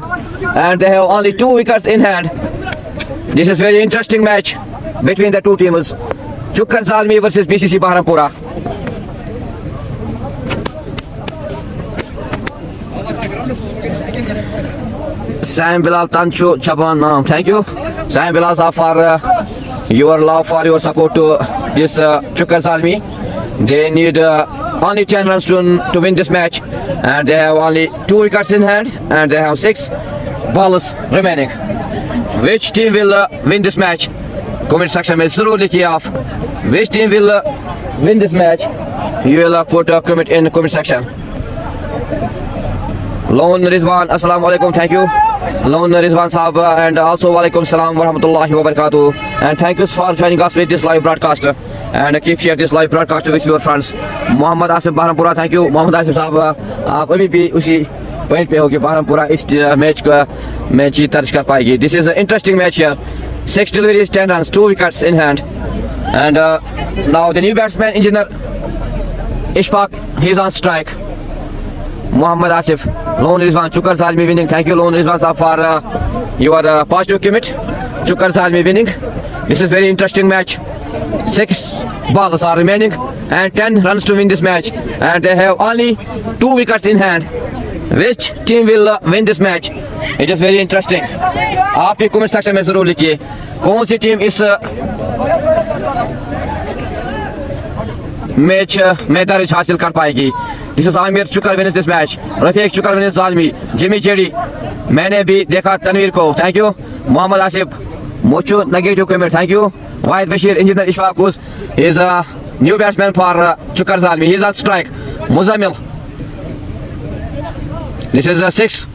and they have only 2 wickets in hand. This is very interesting match between the two teams. Chukar Zalmi versus BCC Bahrampura. Sam Bilal Tanchu Chaban, thank you Sam Bilal sir for your love, for your support to this Chukar Zalmi. They need only 10 runs to win this match, and they have only 2 wickets in hand, and they have 6 balls remaining. Which team will win this match? Comment section में जरूर लिखिए आप. Which team will win this match? You will put a comment in the comment section. Lone Rizwan, assalamu alaikum, thank you. Lone Rizwan Saab, and also walaikum salam wa rahmatullahi wa barakatuh. And thank you for joining us with this live broadcast. and keep share this live broadcast with your friends. Mohammad Asif Bahrampura, thank you. Mohammad Asif साहब आप अभी भी उसी point पे हो कि Bahrampura इस match का मैच ही दर्ज कर पाएगी. This is an interesting match here. 6 deliveries, 10 runs, 2 wickets in hand, and now the new batsman engineer Ishfaq, he's on strike. Mohammad Asif, Lone Rizwan, Chukar Zalmi winning. Thank you, Lone Rizwan sir, for your positive commit. Chukar Zalmi winning. This is very interesting match. 6 balls are remaining and 10 runs to win this match, and they have only 2 wickets in hand. Which team will win this match? It is very interesting. आप भी comment section में जरूर लिखिए कौन सी team इस match में दर्ज हासिल कर पाएगी. This is Amir Chukar wins this match. Rafiq Chukar wins Zalmi. Jimmy Chedi. मैंने भी देखा तनवीर को. Thank you. Mohammad Asif. Mucho negative comment. Thank you. Wahid Bashir, engineer Ishfaq Kus is a new batsman for Chukar Zalmi. He is on strike. Muzammil. This is a 6.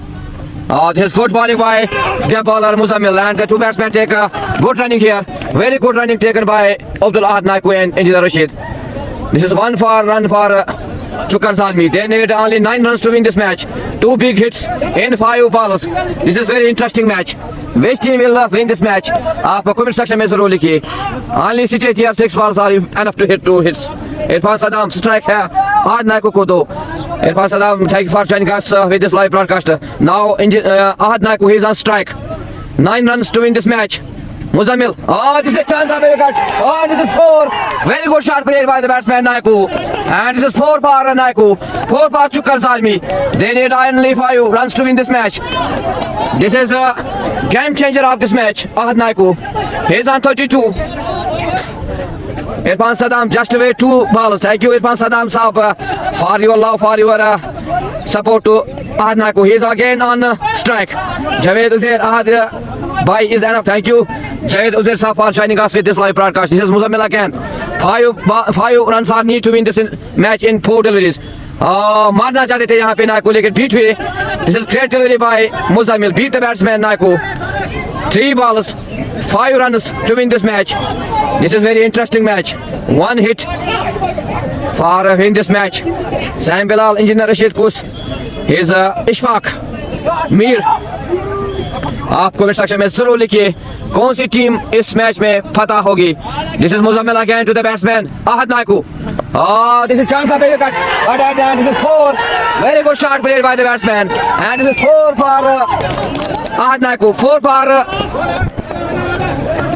This is good bowling by the bowler Muzammil, and the 2 batsmen take a good running here. Very good running taken by Abdul Ahad Naiku and Engineer Rashid. This is one run for Chukar Zalmi. They need only 9 runs to win this match. 2 big hits in 5 balls. This is very interesting match. Which team will win this match? आप comment section में जरूर लिखिए. Only state here 6 balls are enough to hit 2 hits. Irfan Saddam strike है. Ahad Naiku को 2. Irfan Saddam, thank you for joining us with this live broadcast. Now Ahad Naiku, he is on strike. 9 runs to win this match. Muzammil. Oh, this is a chance of a wicket. Oh, this is 4. Very good shot played by the batsman Naiku. And this is 4 for Naiku. 4 for Chukar Zalmi. They need only 5 runs to win this match. This is a game changer of this match. Ahad Naiku. He is on 32. Irfan Saddam just away 2 balls. Thank you, Irfan Saddam Saab, for your love, for your support to Ahad Naiku. He is again on strike. Javed Uzair, Ahad Bhai is enough. Thank you, Javed Uzair Saab, for joining us with this live broadcast. This is Muzammil again. 5 runs are need to win this match in 4 deliveries. मारना चाहते थे यहाँ पे नायकू लेकिन beat हुए. This is great delivery by Muzammil. Beat the batsman Naiku. 3 balls, 5 runs to win this match. This is very interesting match. 1 hit for win this match. Sam Bilal, Engineer Rashid Kus, is Ishfaq Mir. आप comment section में जरूर लिखिए कौन सी team इस match में फतह होगी. This is Muzammil again to the batsman Ahad Naiku. Oh, this is chance of a wicket. And this is 4. Very good shot played by the batsman. And this is 4 for Ahad Naiku. 4 for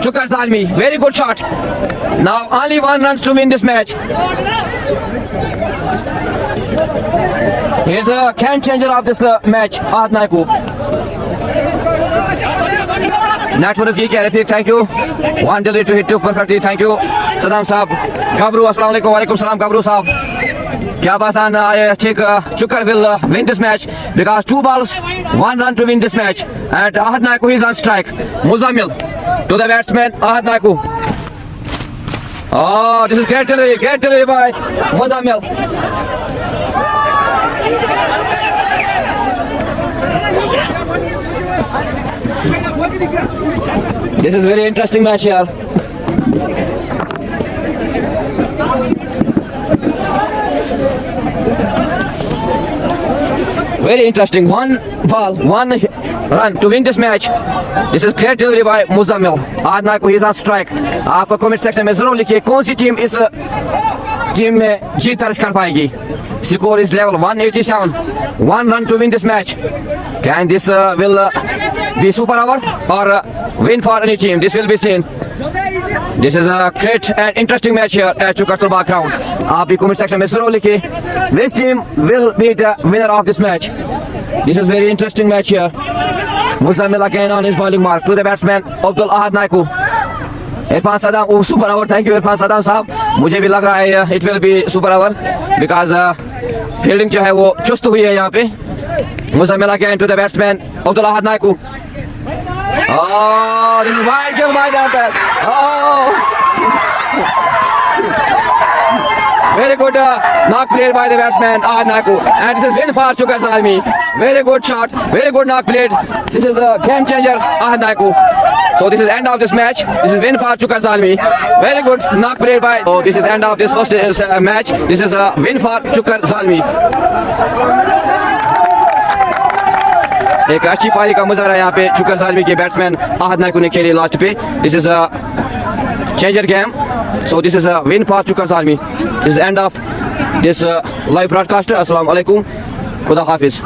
Chukar Zalmi. Very good shot. Now only 1 run to win this match. He is a game changer of this match, Ahad Naiku. Network की कह रहे थे. Thank you. 1 delivery to hit 2 perfectly. Thank you. Saddam Saab. Gabru, Assalamu alaikum. Walaikum salam. Gabru Saab. क्या बात I think Chukar will win this match because 2 balls, 1 run to win this match. And Ahad Naiku is on strike. Muzammil to the batsman Ahad Naiku. Oh, this is great delivery by Muzammil. This is very interesting match here. Very interesting. 1 ball, 1 run to win this match. This is great delivery by Muzammil. Ahad Naiku, he is on strike. आप comment section में जरूर लिखिए कौन सी team इस team में जीत दर्ज कर पाएगी. Score is level 187. 1 run to win this match. Can this will be super over or win for any team? This will be seen. This is a great and interesting match here at Chukar Tulba ground. आप भी comment section में जरूर लिखिए which team will be the winner of this match. This is very interesting match here. Muzammil again on his bowling mark to the batsman Abdul Ahad Naiku. Irfan Saddam, oh super over. Thank you Irfan Saddam साहब. मुझे भी लग रहा है it will be super over because fielding जो है वो चुस्त हुई है यहाँ पे. Muzammil again to the batsman Abdul Ahad Naiku. Oh, this is wide kill by the umpire. Oh, Very good knock played by the batsman Ahad Naku. And this is win for Shukar Zalmi. Very good shot. Very good knock played. This is a game changer Ahad Naku. So this is end of this match. This is win for Shukar Zalmi. Very good knock played by. So this is end of this first match. This is a win for Shukar Zalmi. एक अच्छी पारी का मुजाहरा यहाँ पे शुक्र ज़ालमी के batsman Ahad नाकू ने खेली लास्ट पे. This is a changer game. So this is a win for Shukr Zalmi. This is end of this live broadcast. अस्सलाम वालेकुम. खुदा हाफिज.